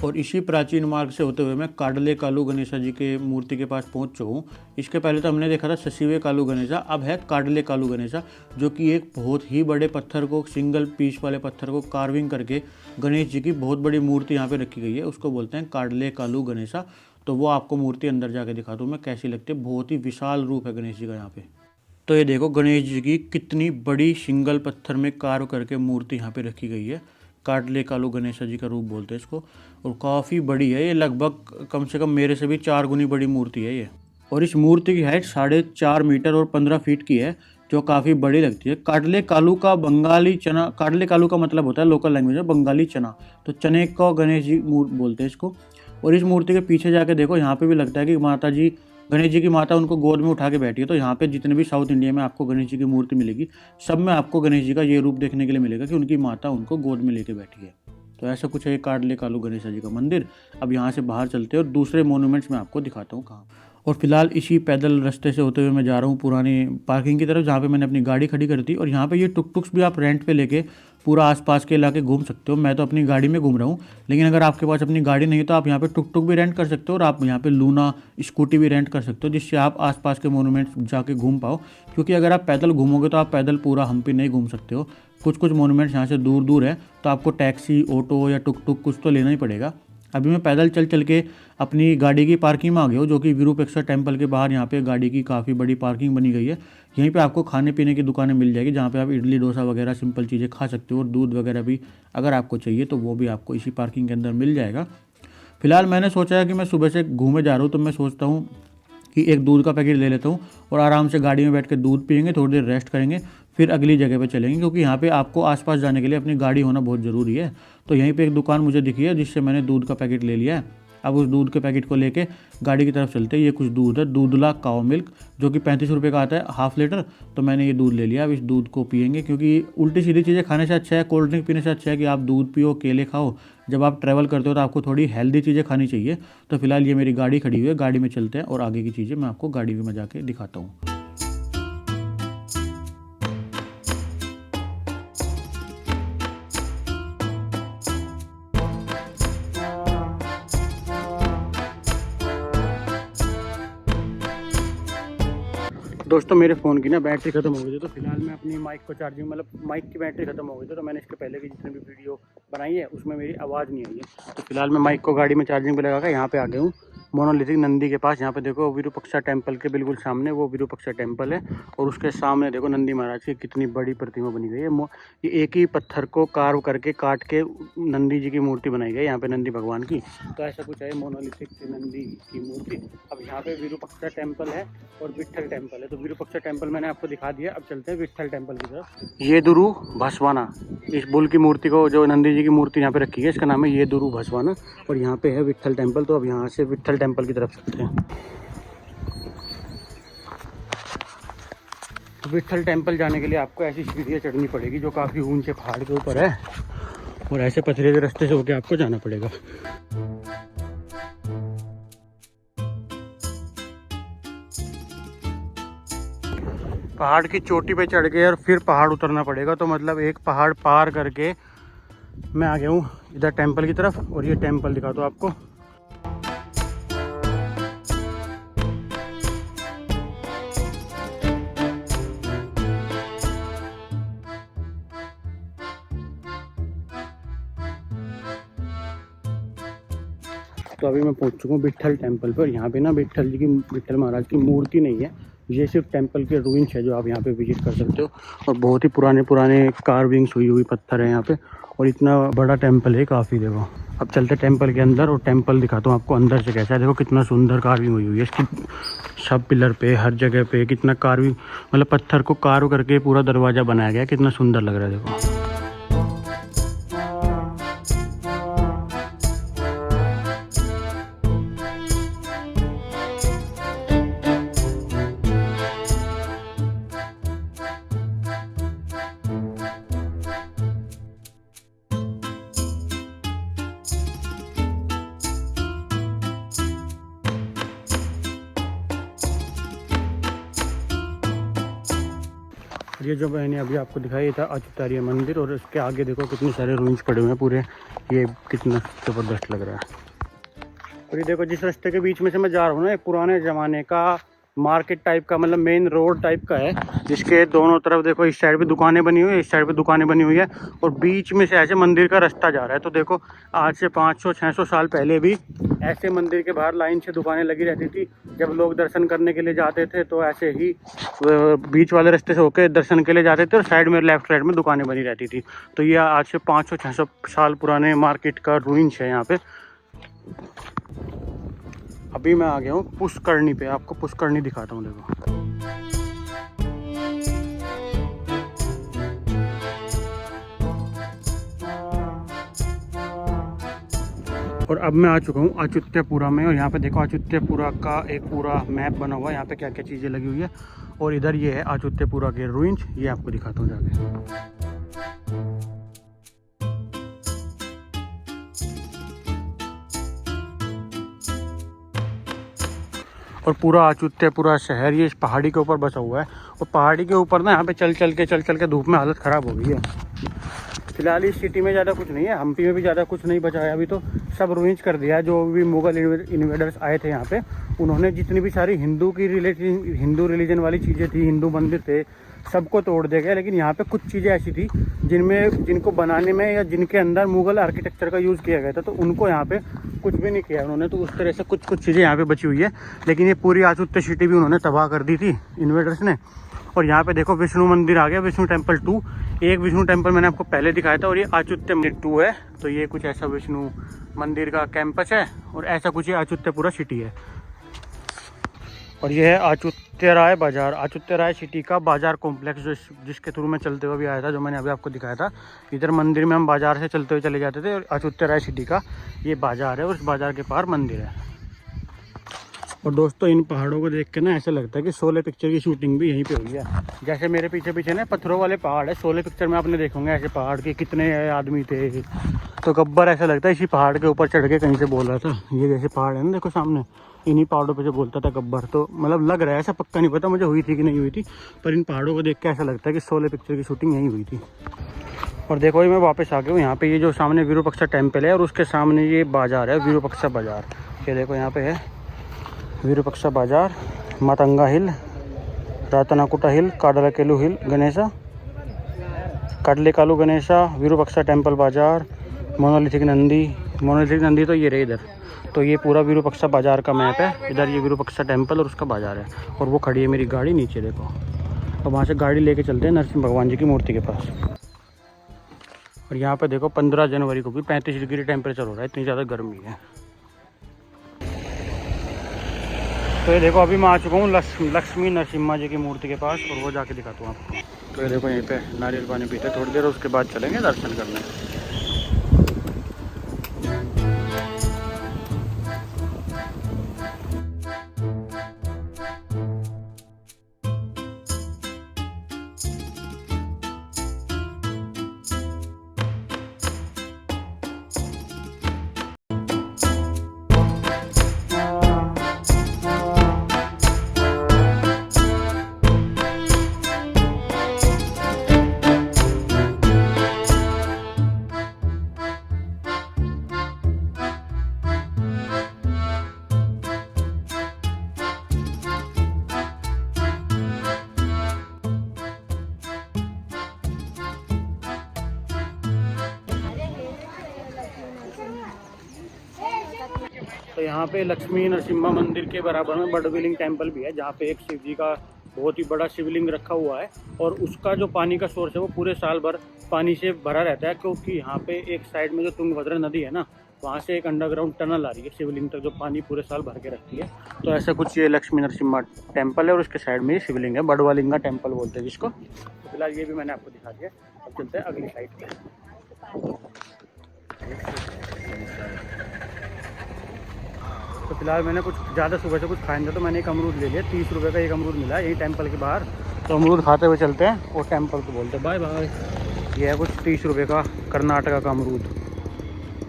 और इसी प्राचीन मार्ग से होते हुए मैं काडले कालू गणेशा जी के मूर्ति के पास पहुंच चुका हूँ। इसके पहले तो हमने देखा था ससीवे कालू गणेशा, अब है काडले कालू गणेशा, जो कि एक बहुत ही बड़े पत्थर को, सिंगल पीस वाले पत्थर को कार्विंग करके गणेश जी की बहुत बड़ी मूर्ति यहाँ पे रखी गई है। उसको बोलते हैं काडले कालू गणेशा। तो वो आपको मूर्ति अंदर जाके दिखाता हूँ मैं कैसी लगती है। बहुत ही विशाल रूप है गणेश जी का यहाँ पे। तो ये देखो गणेश जी की कितनी बड़ी सिंगल पत्थर में कार्व करके मूर्ति यहाँ पे रखी गई है। काडले कालू गणेशा जी का रूप बोलते हैं इसको। और काफ़ी बड़ी है ये, लगभग कम से कम मेरे से भी 4 गुनी बड़ी मूर्ति है ये। और इस मूर्ति की हाइट 4.5 मीटर और 15 फीट की है, जो काफ़ी बड़ी लगती है। काडले कालू का बंगाली चना, काडले कालू का मतलब होता है लोकल लैंग्वेज में बंगाली चना। तो चने को गणेश जी बोलते हैं इसको। और इस मूर्ति के पीछे जाके देखो, यहाँ पे भी लगता है कि माता जी, गणेश जी की माता उनको गोद में उठा के बैठी है। तो यहाँ पे जितने भी साउथ इंडिया में आपको गणेश जी की मूर्ति मिलेगी, सब में आपको गणेश जी का ये रूप देखने के लिए मिलेगा कि उनकी माता उनको गोद में लेके बैठी है। तो ऐसा कुछ है ये काडले कालू गणेशा जी का मंदिर। अब यहाँ से बाहर चलते हैं और दूसरे मोन्यूमेंट्स मैं आपको दिखाता हूँ कहाँ। और फिलहाल इसी पैदल रास्ते से होते हुए मैं जा रहा हूँ पुरानी पार्किंग की तरफ, जहाँ पे मैंने अपनी गाड़ी खड़ी कर दी। और यहाँ पे ये टुक टुक्स भी आप रेंट पे लेके पूरा आसपास के इलाके घूम सकते हो। मैं तो अपनी गाड़ी में घूम रहा हूँ, लेकिन अगर आपके पास अपनी गाड़ी नहीं है तो आप यहाँ पे टुक टुक भी रेंट कर सकते हो। और आप यहाँ पे लूना स्कूटी भी रेंट कर सकते हो, जिससे आप आसपास के मोन्यूमेंट्स जाके घूम पाओ। क्योंकि अगर आप पैदल घूमोगे तो आप पैदल पूरा हम्पी नहीं घूम सकते हो। कुछ कुछ मोन्यूमेंट्स यहाँ से दूर दूर है, तो आपको टैक्सी, ऑटो या टुक टुक कुछ तो लेना ही पड़ेगा। अभी मैं पैदल चल चल के अपनी गाड़ी की पार्किंग में आ गया हूँ, जो कि विरूपेक्षा टेम्पल के बाहर यहाँ पे गाड़ी की काफ़ी बड़ी पार्किंग बनी गई है। यहीं पे आपको खाने पीने की दुकानें मिल जाएगी, जहाँ पे आप इडली डोसा वगैरह सिंपल चीज़ें खा सकते हो। और दूध वगैरह भी अगर आपको चाहिए तो वो भी आपको इसी पार्किंग के अंदर मिल जाएगा। फिलहाल मैंने सोचा है कि मैं सुबह से घूमे जा रहा हूँ, तो मैं सोचता हूँ कि एक दूध का पैकेट ले लेता हूँ और आराम से गाड़ी में बैठ के दूध पियेंगे, थोड़ी देर रेस्ट करेंगे, फिर अगली जगह पे चलेंगे। क्योंकि यहाँ पे आपको आसपास जाने के लिए अपनी गाड़ी होना बहुत ज़रूरी है। तो यहीं पे एक दुकान मुझे दिखी है, जिससे मैंने दूध का पैकेट ले लिया है। अब उस दूध के पैकेट को लेके गाड़ी की तरफ चलते हैं। ये कुछ दूध है, दूधला काओ मिल्क, जो कि 35 रुपये का आता है हाफ लीटर। तो मैंने ये दूध ले लिया। अब इस दूध को पियेंगे, क्योंकि उल्टी सीधी चीज़ें खाने से अच्छा है, कोल्ड ड्रिंक पीने से अच्छा है कि आप दूध पियो, केले खाओ। जब आप ट्रैवल करते हो तो आपको थोड़ी हेल्दी चीज़ें खानी चाहिए। तो फिलहाल ये मेरी गाड़ी खड़ी हुई है, गाड़ी में चलते हैं और आगे की चीज़ें मैं आपको गाड़ी में जाके दिखाता हूँ। दोस्तों मेरे फ़ोन की ना बैटरी ख़त्म हो गई थी, तो फिलहाल मैं अपनी माइक को चार्जिंग मतलब माइक की बैटरी ख़त्म हो गई थी, तो मैंने इसके पहले की जितनी भी वीडियो बनाई है उसमें मेरी आवाज़ नहीं आई है। तो फिलहाल मैं माइक को गाड़ी में चार्जिंग पे लगा कर यहाँ पे आ गया हूँ मोनोलिथिक नंदी के पास। यहाँ पे देखो विरूपाक्षा टेम्पल के बिल्कुल सामने वो विरूपाक्षा टेम्पल है, और उसके सामने देखो नंदी महाराज की कितनी बड़ी प्रतिमा बनी गई है। ये एक ही पत्थर को कार्व करके काट के नंदी जी की मूर्ति बनाई गई है यहाँ पे, नंदी भगवान की। तो ऐसा कुछ है मोनोलिथिक नंदी की मूर्ति। अब यहाँ पे विरूपाक्षा टेम्पल है और विट्ठल टेम्पल है। तो विरूपाक्षा टेम्पल मैंने आपको दिखा दिया, अब चलते हैं विट्ठल टेम्पल की तरफ। ये दुरु भसवाना, इस बुल की मूर्ति को, जो नंदी जी की मूर्ति यहाँ पे रखी है, इसका नाम है ये दुरु भसवाना, और यहाँ पे है विट्ठल टेम्पल। तो अब यहाँ से विट्ठल टेम्पल की तरफ चलते हैं। विट्ठल टेम्पल जाने के लिए आपको ऐसी सीढ़ियाँ चढ़नी पड़ेगी जो काफ़ी ऊंचे पहाड़ के ऊपर है, और ऐसे पथरीले रास्ते से होकर आपको जाना पड़ेगा। पहाड़ की चोटी पे चढ़ के और फिर पहाड़ उतरना पड़ेगा। तो मतलब एक पहाड़ पार करके मैं आ गया हूँ इधर टेम्पल की तरफ, और ये टेम्पल दिखा दो आपको। तो अभी मैं पहुंच चुका हूँ विट्ठल टेम्पल पर। यहाँ पे ना विट्ठल महाराज की मूर्ति नहीं है, ये सिर्फ टेम्पल के रूइंस है जो आप यहाँ पे विजिट कर सकते हो। और बहुत ही पुराने कार्विंग्स हुई हुई पत्थर है यहाँ पे, और इतना बड़ा टेम्पल है काफ़ी। देखो अब चलते टेम्पल के अंदर, और टेम्पल दिखाता हूँ आपको अंदर से कैसा है। देखो कितना सुंदर कार्विंग हुई हुई है इसकी, सब पिलर पे हर जगह पे कितना कार्विंग, मतलब पत्थर को कार्व करके पूरा दरवाज़ा बनाया गया, कितना सुंदर लग रहा है। देखो ये जो मैंने अभी आपको दिखाया था अच्युतार्य मंदिर, और इसके आगे देखो कितने सारे रूम्स पड़े हुए हैं पूरे, ये कितना ज़बरदस्त लग रहा है। और ये देखो जिस रास्ते के बीच में से मैं जा रहा हूँ ना, एक पुराने ज़माने का मार्केट टाइप का, मतलब मेन रोड टाइप का है, जिसके दोनों तरफ देखो इस साइड पे दुकानें बनी हुई है, इस साइड पे दुकानें बनी हुई है, और बीच में से ऐसे मंदिर का रास्ता जा रहा है। तो देखो आज से 500-600 साल पहले भी ऐसे मंदिर के बाहर लाइन से दुकानें लगी रहती थी। जब लोग दर्शन करने के लिए जाते थे तो ऐसे ही बीच वाले रास्ते से होकर दर्शन के लिए जाते थे, और साइड में लेफ्ट साइड में दुकानें बनी रहती थी। तो ये आज से 500-600 साल पुराने मार्केट का रूइंस है यहाँ पे। अभी मैं आ गया हूँ पुष्करणी पे, आपको पुष्करणी दिखाता हूँ। देखो और अब मैं आ चुका हूँ अच्युत्यपुरा में, और यहाँ पे देखो अच्युत्यपुरा का एक पूरा मैप बना हुआ है, यहाँ पे क्या क्या चीज़ें लगी हुई है। और इधर ये है अच्युत्यपुरा के रूइंस, ये आपको दिखाता हूँ जाके। और पूरा अच्युत्यपुरा शहर ये इस पहाड़ी के ऊपर बसा हुआ है, और पहाड़ी के ऊपर ना यहाँ पे चल चल के धूप में हालत ख़राब हो गई है। फिलहाल इस सिटी में ज़्यादा कुछ नहीं है, हम्पी में भी ज़्यादा कुछ नहीं बचा है अभी, तो सब रूइंस कर दिया है। जो भी मुगल इन्वेडर्स आए थे यहाँ पे, उन्होंने जितनी भी सारी हिंदू रिलीजन वाली चीज़ें थी, हिंदू मंदिर थे, सबको तोड़ दिया गया। लेकिन यहाँ पे कुछ चीज़ें ऐसी थी जिनको बनाने में या जिनके अंदर मुगल आर्किटेक्चर का यूज़ किया गया था, तो उनको यहाँ पे कुछ भी नहीं किया उन्होंने। तो उस तरह से कुछ चीज़ें यहाँ पे बची हुई है, लेकिन ये पूरी अच्युत्य सिटी भी उन्होंने तबाह कर दी थी इन्वेडर्स ने। और यहाँ पे देखो विष्णु मंदिर आ गया, विष्णु टेम्पल 2। एक विष्णु टेम्पल मैंने आपको पहले दिखाया था, और ये अच्युत्य मंदिर 2 है। तो ये कुछ ऐसा विष्णु मंदिर का कैंपस है, और ऐसा कुछ ये अच्युत्यपुरा सिटी है। और ये है अच्युत्य राय बाज़ार, अच्युत्य राय सिटी का बाज़ार कॉम्प्लेक्स, जिसके थ्रू मैं चलते हुए भी आया था, जो मैंने अभी आपको दिखाया था। इधर मंदिर में हम बाज़ार से चलते हुए चले जाते थे, और अच्युत्य राय सिटी का ये बाज़ार है, और उस बाज़ार के पार मंदिर है। और दोस्तों इन पहाड़ों को देख के ना ऐसा लगता है कि शोले पिक्चर की शूटिंग भी यहीं पे हुई है। जैसे मेरे पीछे पीछे ना पत्थरों वाले पहाड़ है, शोले पिक्चर में आपने देखोगे ऐसे पहाड़ के कितने आदमी थे। तो गब्बर ऐसा लगता है इसी पहाड़ के ऊपर चढ़ के कहीं से बोल रहा था। ये जैसे पहाड़ है ना, देखो सामने, इन्हीं पहाड़ों पे से बोलता था गब्बर। तो मतलब लग रहा है, ऐसा पक्का नहीं पता मुझे हुई थी कि नहीं हुई थी, पर इन पहाड़ों को देख के ऐसा लगता है कि शोले पिक्चर की शूटिंग यहीं हुई थी। और देखो मैं वापस आ गया हूँ यहाँ पे, ये जो सामने विरूपाक्षा टेम्पल है, और उसके सामने ये बाज़ार है विरूपाक्षा बाज़ार। ये देखो यहाँ पे है विरूपाक्षा बाज़ार, मातंगा हिल, रातनाकुटा हिल, काडलाकेलू हिल गणेशा, काडलेकालू गणेशा, विरूपक्षा टेम्पल बाजार, मोनोलिथिक नंदी तो ये रहे इधर। तो ये पूरा विरूपक्षा बाजार का मैप है। इधर ये विरूपक्षा टेम्पल और उसका बाजार है। और वो खड़ी है मेरी गाड़ी नीचे देखो। अब वहाँ से गाड़ी लेके चलते हैं नरसिंह भगवान जी की मूर्ति के पास। और यहाँ पे देखो 15 जनवरी को भी 35 डिग्री टेम्परेचर हो रहा है, इतनी ज़्यादा गर्मी है। तो ये देखो अभी मैं आ चुका हूँ लक्ष्मी नरसिम्हा जी की मूर्ति के पास, और वो जाके दिखाता हूँ आपको। तो ये देखो यहीं पे नारियल पानी पीते हैं थोड़ी देर, उसके बाद चलेंगे दर्शन करने। तो यहाँ पे लक्ष्मी नरसिम्हा मंदिर के बराबर में बड़बिलिंग टेम्पल भी है, जहाँ पे एक शिव जी का बहुत ही बड़ा शिवलिंग रखा हुआ है। और उसका जो पानी का सोर्स है वो पूरे साल भर पानी से भरा रहता है, क्योंकि यहाँ पे एक साइड में जो तुंगभद्रा नदी है ना, वहाँ से एक अंडरग्राउंड टनल आ रही है शिवलिंग तक, जो पानी पूरे साल भर के रखती है। तो ऐसा कुछ ये लक्ष्मी नरसिम्हा टेम्पल है, और उसके साइड में ये शिवलिंग है, बड़वालिंगा टेम्पल बोलते हैं जिसको। तो फिलहाल ये भी मैंने आपको दिखा दिया। अब चलते हैं अगली साइड पे। तो फिलहाल मैंने कुछ ज़्यादा सुबह से कुछ खाया नहीं था, तो मैंने एक अमरूद ले लिया। 30 रुपये का एक अमरूद मिला यही टेम्पल के बाहर। तो अमरूद खाते हुए चलते हैं, और टेम्पल को बोलते हैं बाय बाय। ये है कुछ 30 रुपये का कर्नाटका का अमरूद,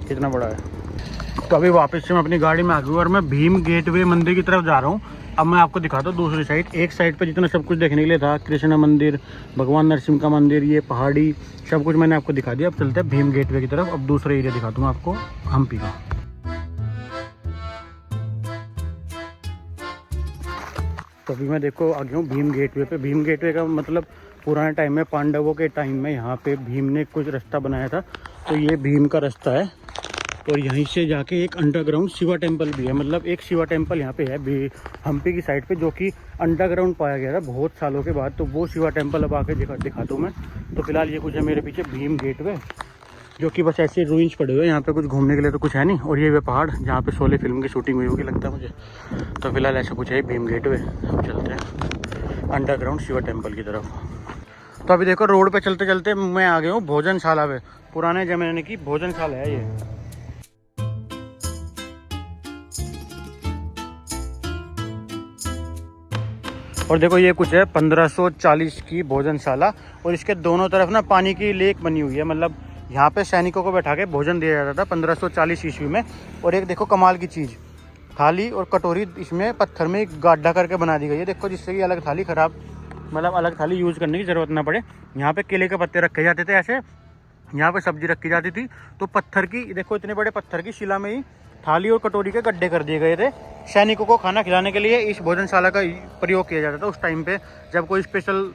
कितना बड़ा है। तो अभी वापस से मैं अपनी गाड़ी में आ गई और मैं भीम गेटवे मंदिर की तरफ जा रहा हूँ। अब मैं आपको दिखाता हूँ दूसरी साइड। एक साइड पे जितना सब कुछ देखने के लिए था, कृष्ण मंदिर, भगवान नरसिंह का मंदिर, ये पहाड़ी, सब कुछ मैंने आपको दिखा दिया। अब चलते हैं भीम गेटवे की तरफ। अब दूसरा एरिया दिखाता हूँ आपको, हम्पी का। तो अभी मैं देखो आ गया हूँ भीम गेटवे पे। भीम गेटवे का मतलब पुराने टाइम में, पांडवों के टाइम में यहाँ पे भीम ने कुछ रास्ता बनाया था, तो ये भीम का रास्ता है। और यहीं से जाके एक अंडरग्राउंड शिवा टेम्पल भी है, मतलब एक शिवा टेम्पल यहाँ पे है हम्पी की साइड पे, जो कि अंडरग्राउंड पाया गया था बहुत सालों के बाद। तो वो शिवा टेम्पल अब आके दिखाता हूँ मैं। तो फिलहाल ये कुछ है मेरे पीछे भीम गेटवे, जो कि बस ऐसे रूइंस पड़े हुए हैं। यहाँ पे कुछ घूमने के लिए तो कुछ है नहीं। और ये वे पहाड़ जहाँ पे शोले फिल्म की शूटिंग हुई होगी लगता है मुझे। तो फिलहाल ऐसा कुछ है भीम गेटवे। हम चलते हैं अंडरग्राउंड शिवा टेम्पल की तरफ। तो अभी देखो रोड पे चलते चलते मैं आ गया हूँ भोजनशाला पे। पुराने जमाने की भोजनशाला है ये। और देखो ये कुछ है 1540 की भोजनशाला, और इसके दोनों तरफ ना पानी की लेक बनी हुई है। मतलब यहाँ पे सैनिकों को बैठा के भोजन दिया जाता था 1540 ईस्वी में। और एक देखो कमाल की चीज़, थाली और कटोरी इसमें पत्थर में गाढ़ा करके बना दी गई है। देखो जिससे कि अलग थाली खराब, मतलब अलग थाली यूज़ करने की ज़रूरत ना पड़े। यहाँ पे केले के पत्ते रखे जाते थे ऐसे, यहाँ पे सब्जी रखी जाती थी। तो पत्थर की देखो, इतने बड़े पत्थर की शिला में ही थाली और कटोरी के गड्ढे कर दिए गए थे। सैनिकों को खाना खिलाने के लिए इस भोजनशाला का प्रयोग किया जाता था उस टाइम पे। जब कोई स्पेशल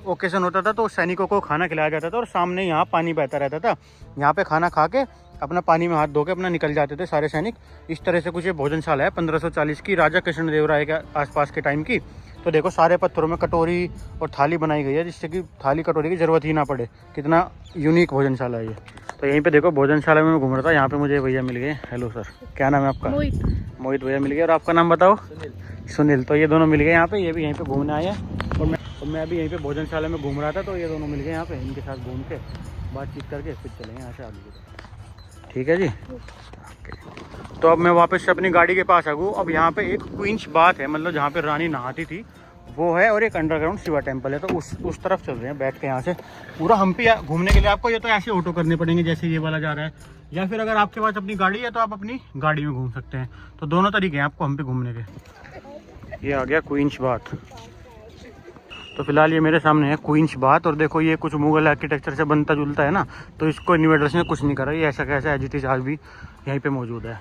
ओकेजन होता था तो सैनिकों को खाना खिलाया जाता था, और सामने यहाँ पानी बहता रहता था। यहाँ पे खाना खा के अपना पानी में हाथ धो के अपना निकल जाते थे सारे सैनिक। इस तरह से कुछ ये भोजनशाला है 1540 की, राजा कृष्णदेवराय के आसपास के टाइम की। तो देखो सारे पत्थरों में कटोरी और थाली बनाई गई है, जिससे कि थाली कटोरी की ज़रूरत ही ना पड़े। कितना यूनिक भोजनशाला है ये। तो यहीं पे देखो भोजनशाला में मैं घूम रहा था, यहाँ पे मुझे भैया मिल गए। हेलो सर, क्या नाम है आपका? मोहित भैया मिल गए। और आपका नाम बताओ? सुनील। तो ये दोनों मिल गए यहाँ पे, ये भी यहीं पे घूमने आए हैं। और मैं अभी यहीं पे भोजनशाला में घूम रहा था, तो ये दोनों मिल गए यहाँ पे। इनके साथ घूम के बातचीत करके फिर चलेंगे यहाँ से आगे। ठीक है जी, ओके। तो अब मैं वापस से अपनी गाड़ी के पास आ गई। अब यहाँ पे एक क्वींस बाथ है, मतलब जहाँ पे रानी नहाती थी वो है, और एक अंडरग्राउंड शिवा टेम्पल है। तो उस तरफ चल रहे हैं बैठ के यहाँ से। पूरा हम्पी घूमने के लिए आपको ये तो ऐसे ऑटो करने पड़ेंगे जैसे ये वाला जा रहा है, या फिर अगर आपके पास अपनी गाड़ी है तो आप अपनी गाड़ी में घूम सकते हैं। तो दोनों तरीके हैं आपको हम्पी घूमने के। ये आ गया क्वींस बाथ। तो फिलहाल ये मेरे सामने है क्वींस बाथ। और देखो ये कुछ मुगल आर्किटेक्चर से बनता जुलता है ना, तो इसको इन्वेडर्स ने कुछ नहीं करा। ये ऐसा कैसा एज इट इज आज भी यहीं पे मौजूद है।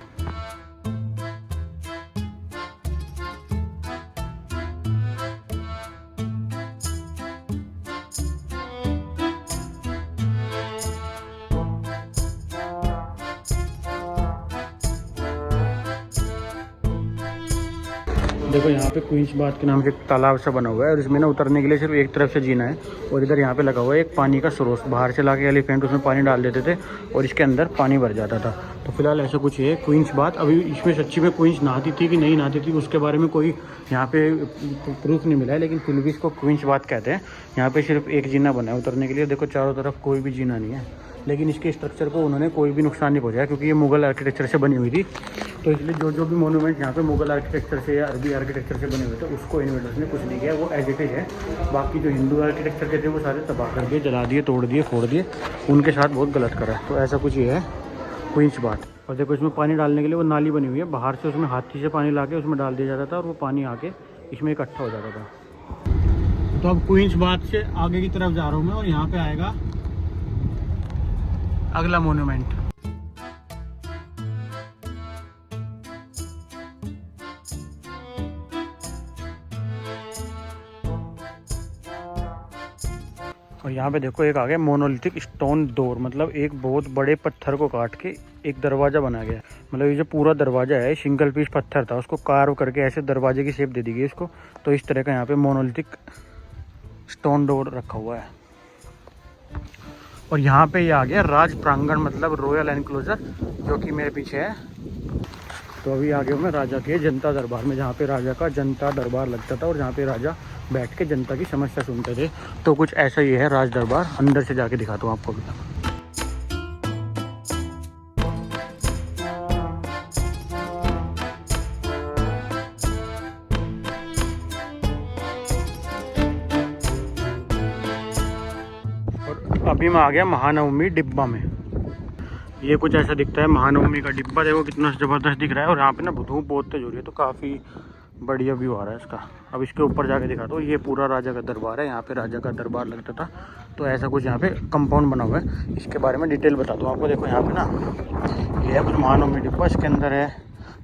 देखो यहाँ पे क्वींस बाथ के नाम से एक तालाब सा बना हुआ है और इसमें ना उतरने के लिए सिर्फ एक तरफ से जीना है और इधर यहाँ पे लगा हुआ है एक पानी का स्रोत। बाहर से लाके एलिफेंट उसमें पानी डाल देते थे और इसके अंदर पानी भर जाता था। तो फिलहाल ऐसा कुछ है क्वींस बाथ। अभी इसमें सच्ची में क्वींस नहाती थी कि नहीं नहाती थी उसके बारे में कोई यहाँ पे प्रूफ नहीं मिला है, लेकिन फिर भी इसको क्वींस बाथ कहते हैं। यहाँ पे सिर्फ एक जीना बना है उतरने के लिए। देखो चारों तरफ कोई भी जीना नहीं है, लेकिन इसके स्ट्रक्चर को उन्होंने कोई भी नुकसान नहीं पहुंचाया क्योंकि ये मुगल आर्किटेक्चर से बनी हुई थी। तो इसलिए जो भी मोनूमेंट यहाँ पे मुगल आर्किटेक्चर से या अरबी आर्किटेक्चर से बने हुए थे उसको इन्वेस्टर्स ने कुछ नहीं किया, वो एज इट इज है। बाकी जो हिंदू आर्किटेक्चर के थे वो सारे तबाह कर दिए, जला दिए, तोड़ दिए, फोड़ दिए, उनके साथ बहुत गलत करा। तो ऐसा कुछ ये है क्वींस बाथ। और देखो इसमें पानी डालने के लिए वो नाली बनी हुई है, बाहर से उसमें हाथी से पानी ला के उसमें डाल दिया जाता था और वो पानी आके इसमें इकट्ठा हो जाता था। तो अब क्वींस बाथ से आगे की तरफ जा रहा हूँ मैं और यहाँ पे आएगा अगला मोन्यूमेंट। और यहाँ पे देखो एक आ गया मोनोलिथिक स्टोन डोर, मतलब एक बहुत बड़े पत्थर को काट के एक दरवाज़ा बना गया। मतलब ये जो पूरा दरवाज़ा है सिंगल पीस पत्थर था, उसको कार्व करके ऐसे दरवाजे की शेप दे दी गई इसको। तो इस तरह का यहाँ पे मोनोलिथिक स्टोन डोर रखा हुआ है। और यहाँ पे ये आ गया राज प्रांगण, मतलब रॉयल एनक्लोजर, जो कि मेरे पीछे है। तो अभी आ गया मैं राजा के जनता दरबार में, जहाँ पे राजा का जनता दरबार लगता था और जहाँ पे राजा बैठ के जनता की समस्या सुनते थे। तो कुछ ऐसा ही है राज दरबार। अंदर से जाके दिखाता हूँ आपको भी। और अभी मैं आ गया महानवमी डिब्बा में। ये कुछ ऐसा दिखता है महानवमी का डिब्बा। देखो कितना ज़बरदस्त दिख रहा है और यहाँ पे ना धूप बहुत तेज हो रही है, तो काफ़ी बढ़िया व्यू आ रहा है इसका। अब इसके ऊपर जाके दिखाता हूँ। ये पूरा राजा का दरबार है, यहाँ पे राजा का दरबार लगता था। तो ऐसा कुछ यहाँ पे कंपाउंड बना हुआ है, इसके बारे में डिटेल बताता हूँ आपको। देखो यहाँ पे ना ये है कुछ महानवमी डिब्बा। इसके अंदर है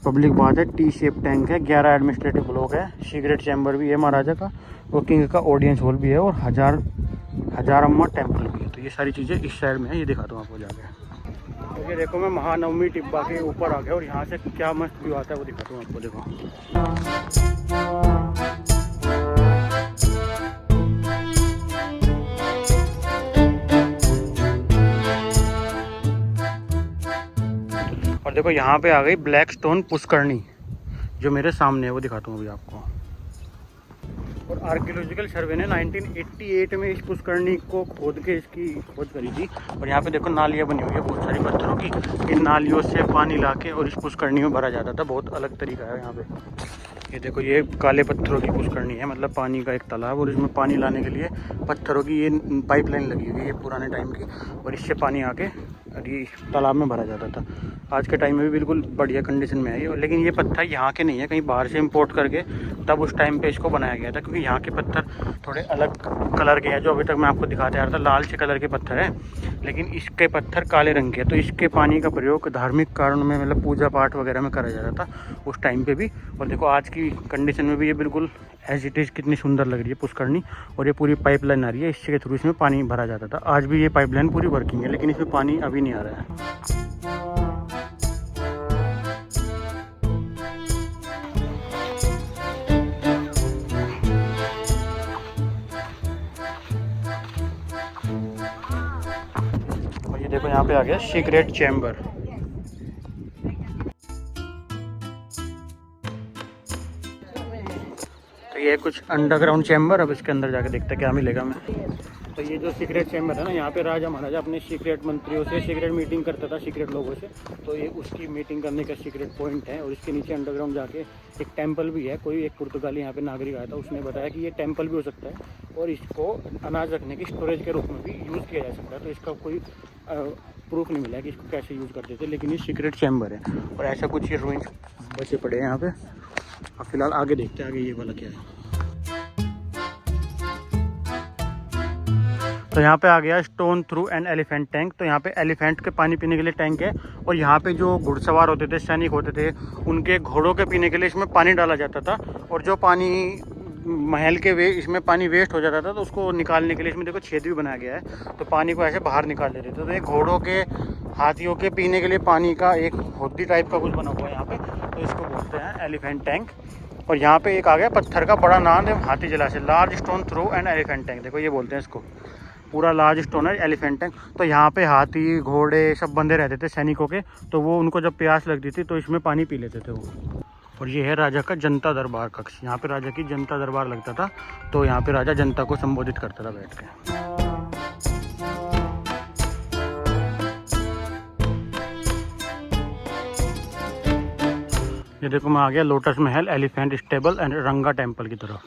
पब्लिक बाथ है, टी शेप टैंक है, 11 एडमिनिस्ट्रेटिव ब्लॉक है, सीक्रेट चैम्बर भी है महाराजा का, और किंग का ऑडियंस हॉल भी है, और हजारम्मा टेम्पल भी है। तो ये सारी चीज़ें इस साइड में है, ये दिखाता हूँ आपको जाके। तो ये देखो मैं महानवमी डिब्बा के ऊपर आ गया और यहाँ से क्या मस्त व्यू आता है वो दिखाता हूँ आपको। देखो और देखो यहाँ पे आ गई ब्लैक स्टोन पुष्करणी, जो मेरे सामने है, वो दिखाता हूँ अभी आपको। और आर्कियोलॉजिकल सर्वे ने 1988 में इस पुष्करणी को खोद के इसकी खोज करी थी। और यहाँ पे देखो नालियाँ बनी हुई है बहुत सारी पत्थरों की। इन नालियों से पानी लाके और इस पुष्करणी में भरा जाता था। बहुत अलग तरीका है यहाँ पे। ये देखो ये काले पत्थरों की पुष्करणी है, मतलब पानी का एक तालाब, और इसमें पानी लाने के लिए पत्थरों की ये पाइपलाइन लगी हुई है पुराने टाइम की, और इससे पानी आके और ये तालाब में भरा जाता था। आज के टाइम में भी बिल्कुल बढ़िया कंडीशन में है ये। लेकिन ये पत्थर यहाँ के नहीं है, कहीं बाहर से इंपोर्ट करके तब उस टाइम पे इसको बनाया गया था, क्योंकि यहाँ के पत्थर थोड़े अलग कलर के हैं। जो अभी तक मैं आपको दिखाते आ रहा था लाल से कलर के पत्थर है, लेकिन इसके पत्थर काले रंग के। तो इसके पानी का प्रयोग धार्मिक कारणों में, मतलब पूजा पाठ वगैरह में करा जाता था उस टाइम पे भी। और देखो आज की कंडीशन में भी ये बिल्कुल एज इट इज़ कितनी सुंदर लग रही है पुष्करणी। और ये पूरी पाइपलाइन आ रही है, इसके थ्रू इसमें पानी भरा जाता था। आज भी ये पाइपलाइन पूरी वर्किंग है, लेकिन इसमें पानी अभी नहीं आ रहा है। और ये देखो यहाँ पे आ गया सीक्रेट चैम्बर। तो ये कुछ अंडरग्राउंड चैम्बर। अब इसके अंदर जाके देखते हैं क्या मिलेगा हमें। तो ये जो सीक्रेट चैम्बर है ना, यहाँ पे राजा महाराजा अपने सीक्रेट मंत्रियों से सीक्रेट मीटिंग करता था, सीक्रेट लोगों से। तो ये उसकी मीटिंग करने का सीक्रेट पॉइंट है। और इसके नीचे अंडरग्राउंड जाके एक टेंपल भी है। कोई एक पुर्तगाली यहाँ पे नागरिक आया था, उसने बताया कि ये टेंपल भी हो सकता है और इसको अनाज रखने की स्टोरेज के रूप में भी यूज़ किया जा सकता है। तो इसका कोई प्रूफ नहीं मिला कि इसको कैसे यूज़ करते थे, लेकिन ये सीक्रेट चैम्बर है। और ऐसा कुछ ये रूइंस बचे पड़े हैं यहाँ पे। अब फिलहाल आगे देखते हैं आगे ये वाला क्या है। तो यहाँ पे आ गया stone through and elephant tank. तो यहाँ पे एलिफेंट के पानी पीने के लिए टैंक है, और यहाँ पे जो घुड़सवार होते थे, सैनिक होते थे, उनके घोड़ों के पीने के लिए इसमें पानी डाला जाता था। और जो पानी महल के इसमें पानी वेस्ट हो जाता था, तो उसको निकालने के लिए इसमें देखो छेद भी बनाया गया है। तो पानी को ऐसे बाहर निकाल देते थे। तो एक घोड़ों के, हाथियों के पीने के लिए पानी का एक होदी टाइप का कुछ बना हुआ है यहाँ पे, तो इसको बोलते हैं एलिफेंट टैंक। और यहाँ पे एक आ गया पत्थर का बड़ा नाम है हाथी जलाशय, large stone throw and elephant tank. देखो ये बोलते हैं इसको, पूरा लार्ज स्टोन है एलिफेंट टैंक। तो यहाँ पे हाथी घोड़े सब बंधे रहते थे सैनिकों के, तो वो उनको जब प्यास लगती थी तो इसमें पानी पी लेते थे वो। और ये है राजा का जनता दरबार कक्ष। यहाँ पे राजा की जनता दरबार लगता था, तो यहाँ पे राजा जनता को संबोधित करता था बैठ के। ये देखो मैं आ गया lotus Mahal, elephant stable and रंगा टेम्पल की तरफ।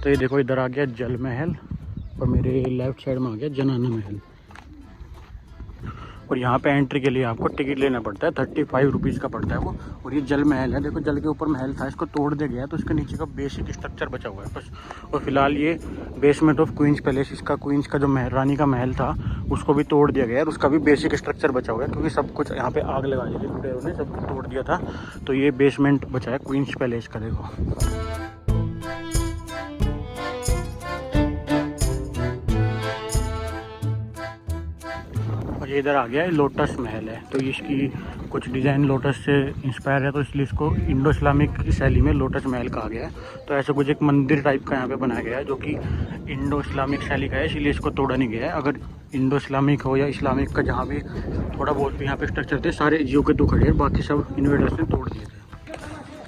तो ये देखो इधर आ गया जल महल, और मेरे लेफ्ट साइड में आ गया जनाना महल। और यहाँ पे एंट्री के लिए आपको टिकट लेना पड़ता है, 35 रुपीज़ का पड़ता है वो। और ये जल महल है, देखो जल के ऊपर महल था, इसको तोड़ दिया गया है, तो इसके नीचे का बेसिक स्ट्रक्चर बचा हुआ है बस। और फिलहाल ये बेसमेंट ऑफ क्वींस पैलेस, इसका क्वींस का जो रानी का महल था उसको भी तोड़ दिया गया है, उसका भी बेसिक स्ट्रक्चर बचा हुआ है, क्योंकि सब कुछ यहाँ पे आग लगा दी थी लुटेरों ने, सब कुछ तोड़ दिया था। तो ये बेसमेंट बचा है क्वींस पैलेस का। देखो ये इधर आ गया है लोटस महल है, तो इसकी कुछ डिज़ाइन लोटस से इंस्पायर है, तो इसलिए इसको इंडो इस्लामिक शैली में लोटस महल कहा गया है। तो ऐसा कुछ एक मंदिर टाइप का यहाँ पे बनाया गया है जो कि इंडो इस्लामिक शैली का है, इसलिए इसको तोड़ा नहीं गया है। अगर इंडो इस्लामिक हो या इस्लामिक का जहाँ भी थोड़ा बहुत भी यहाँ पे स्ट्रक्चर थे, सारे जियो के तो खड़े हैं, बाकी सब इन्वेडर्स ने तोड़ दिए थे।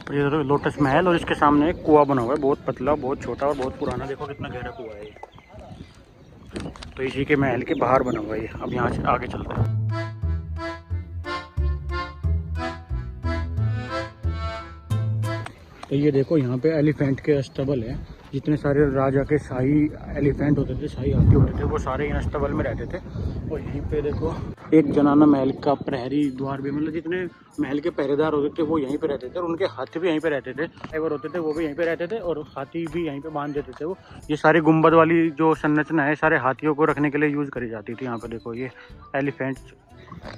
तो ये तो लोटस महल, और इसके सामने एक कुआं बना हुआ है, बहुत पतला, बहुत छोटा और बहुत पुराना। देखो कितना गहरा कुआं है ये। तो इसी के महल के बाहर बना हुआ है ये। अब यहाँ से आगे चलते हैं। तो ये देखो यहाँ पे एलिफेंट के अस्तबल है, जितने सारे राजा के शाही एलिफेंट होते थे, शाही हाथी होते थे, वो सारे इन अस्तबल में रहते थे। और यहीं पे देखो एक जनाना महल का प्रहरी द्वार भी, मतलब जितने महल के पहरेदार होते थे वो यहीं पे रहते थे, और उनके हाथी भी यहीं पे रहते थे, ड्राइवर होते थे वो भी यहीं पे रहते थे, और हाथी भी यहीं पे बांध देते थे वो। ये सारी गुम्बद वाली जो संरचना है सारे हाथियों को रखने के लिए यूज़ करी जाती थी। यहाँ पे देखो ये एलिफेंट।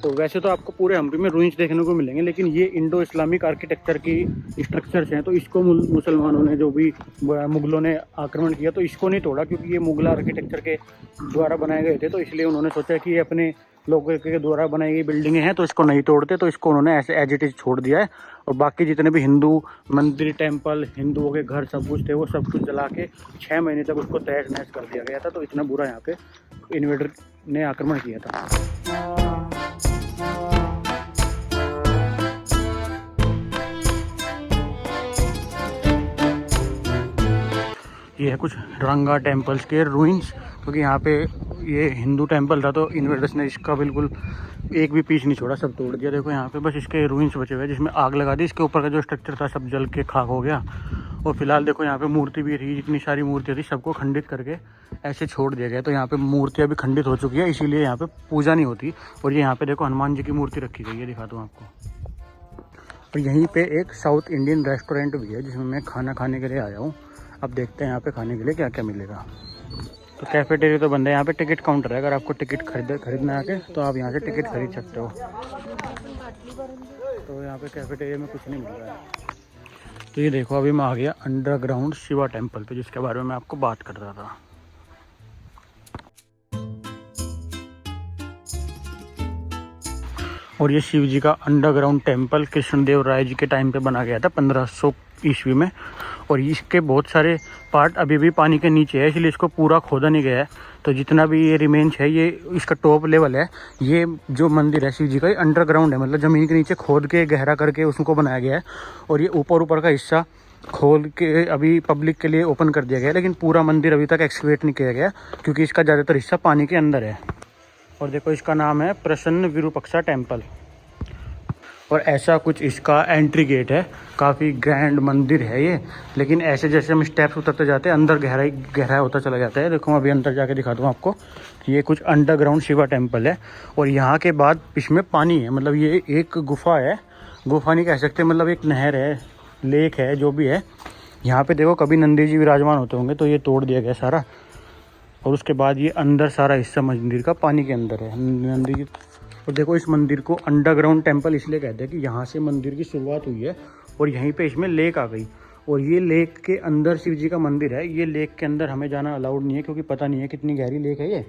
तो वैसे तो आपको पूरे हम्पी में रूइंस देखने को मिलेंगे, लेकिन ये इंडो इस्लामिक आर्किटेक्चर की स्ट्रक्चर्स हैं, तो इसको मुसलमानों ने, जो भी मुगलों ने आक्रमण किया, तो इसको नहीं तोड़ा, क्योंकि ये मुगल आर्किटेक्चर के द्वारा बनाए गए थे। तो इसलिए उन्होंने सोचा कि ये अपने लोगों के द्वारा बनाई गई बिल्डिंगें हैं, तो इसको नहीं तोड़ते, तो इसको उन्होंने ऐसे एज इट इज छोड़ दिया है। और बाकी जितने भी हिंदू मंदिर, टेम्पल, हिंदुओं के घर सब कुछ थे, वो सब कुछ जला के 6 महीने तक उसको तहस नहस कर दिया गया था। तो इतना बुरा यहाँ पे इन्वेडर ने आक्रमण किया था। ये है कुछ रंगा टेम्पल्स के रूइंस, क्योंकि यहाँ पे ये हिंदू टेम्पल था, तो इन्वेडर्स ने इसका बिल्कुल एक भी पीस नहीं छोड़ा, सब तोड़ दिया। देखो यहाँ पे बस इसके रूइंस बचे हुए हैं, जिसमें आग लगा दी, इसके ऊपर का जो स्ट्रक्चर था सब जल के खाक हो गया। और फिलहाल देखो यहाँ पे मूर्ति भी थी, जितनी सारी मूर्तियाँ थी सबको खंडित करके ऐसे छोड़ दिया गया। तो यहाँ पे मूर्तियाँ भी खंडित हो चुकी है, इसीलिए यहाँ पे पूजा नहीं होती। और ये यहाँ पे देखो हनुमान जी की मूर्ति रखी गई है, दिखा दूँ आपको। और यहीं पे एक साउथ इंडियन रेस्टोरेंट भी है, जिसमें मैं खाना खाने के लिए आया हूँ। अब देखते हैं यहाँ पे खाने के लिए क्या क्या मिलेगा। तो कैफेटेरिया तो बंद है, यहाँ पे टिकट काउंटर है, अगर आपको टिकट खरीदना आके तो आप यहाँ से टिकट खरीद सकते हो। तो यहाँ पे कैफेटेरिया में कुछ नहीं मिल रहा है। तो ये देखो अभी मैं आ गया अंडरग्राउंड शिवा टेम्पल पे, जिसके बारे में मैं आपको बात कर रहा था। और ये शिव जी का अंडरग्राउंड टेम्पल कृष्णदेव राय जी के टाइम पे बना गया था 1500 ईस्वी में। और इसके बहुत सारे पार्ट अभी भी पानी के नीचे है, इसलिए इसको पूरा खोदा नहीं गया है। तो जितना भी ये रिमेन्स है, ये इसका टॉप लेवल है। ये जो मंदिर है शिव जी का, ये अंडरग्राउंड है, मतलब ज़मीन के नीचे खोद के गहरा करके उसको बनाया गया है। और ये ऊपर का हिस्सा खोल के अभी पब्लिक के लिए ओपन कर दिया गया है, लेकिन पूरा मंदिर अभी तक एक्सकेवेट नहीं किया गया, क्योंकि इसका ज़्यादातर हिस्सा पानी के अंदर है। और देखो इसका नाम है प्रसन्न विरूपक्षा टेम्पल। और ऐसा कुछ इसका एंट्री गेट है, काफ़ी ग्रैंड मंदिर है ये। लेकिन ऐसे जैसे हम स्टेप्स उतरते जाते हैं, अंदर गहरा होता चला जाता है। देखो मैं अभी अंदर जाके दिखा दूँ आपको। ये कुछ अंडरग्राउंड शिवा टेम्पल है, और यहाँ के बाद इसमें पानी है, मतलब ये एक गुफा है, गुफा नहीं कह सकते, मतलब एक नहर है, लेक है, जो भी है। यहाँ पे देखो कभी नंदी जी विराजमान होते होंगे, तो ये तोड़ दिया गया सारा। और उसके बाद ये अंदर सारा हिस्सा मंदिर का पानी के अंदर है, नंदी जी। और देखो इस मंदिर को अंडरग्राउंड टेम्पल इसलिए कहते हैं कि यहाँ से मंदिर की शुरुआत हुई है, और यहीं पे इसमें लेक आ गई। और ये लेक के अंदर शिव जी का मंदिर है। ये लेक के अंदर हमें जाना अलाउड नहीं है, क्योंकि पता नहीं है कितनी गहरी लेक है ये।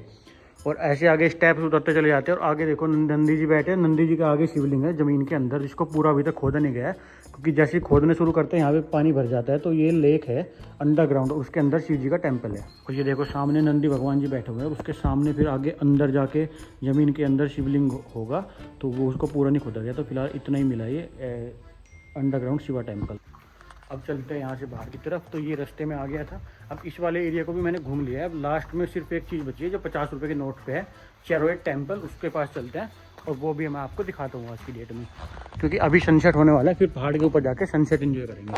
और ऐसे आगे स्टेप्स उतरते चले जाते हैं और आगे देखो नंदी जी बैठे हैं। नंदी जी के आगे शिवलिंग है ज़मीन के अंदर, जिसको पूरा अभी तक खोदा नहीं गया है, क्योंकि जैसे ही खोदने शुरू करते हैं यहाँ पे पानी भर जाता है। तो ये लेक है अंडरग्राउंड, उसके अंदर शिव जी का टेम्पल है। और ये देखो सामने नंदी भगवान जी बैठे हुए हैं, उसके सामने फिर आगे अंदर जाके ज़मीन के अंदर शिवलिंग होगा, तो वो उसको पूरा नहीं खोदा गया। तो फिलहाल इतना ही मिला ये अंडरग्राउंड शिवा टेम्पल। अब चलते हैं यहाँ से बाहर की तरफ। तो ये रास्ते में आ गया था। अब इस वाले एरिया को भी मैंने घूम लिया है। अब लास्ट में सिर्फ एक चीज़ बची है जो 50 रुपये के नोट पे है, चेरोएट टेम्पल, उसके पास चलते हैं और वो भी मैं आपको दिखाता हूँ आज की डेट में, क्योंकि अभी सनसेट होने वाला है। फिर पहाड़ के ऊपर जाके सनसेट एंजॉय करेंगे।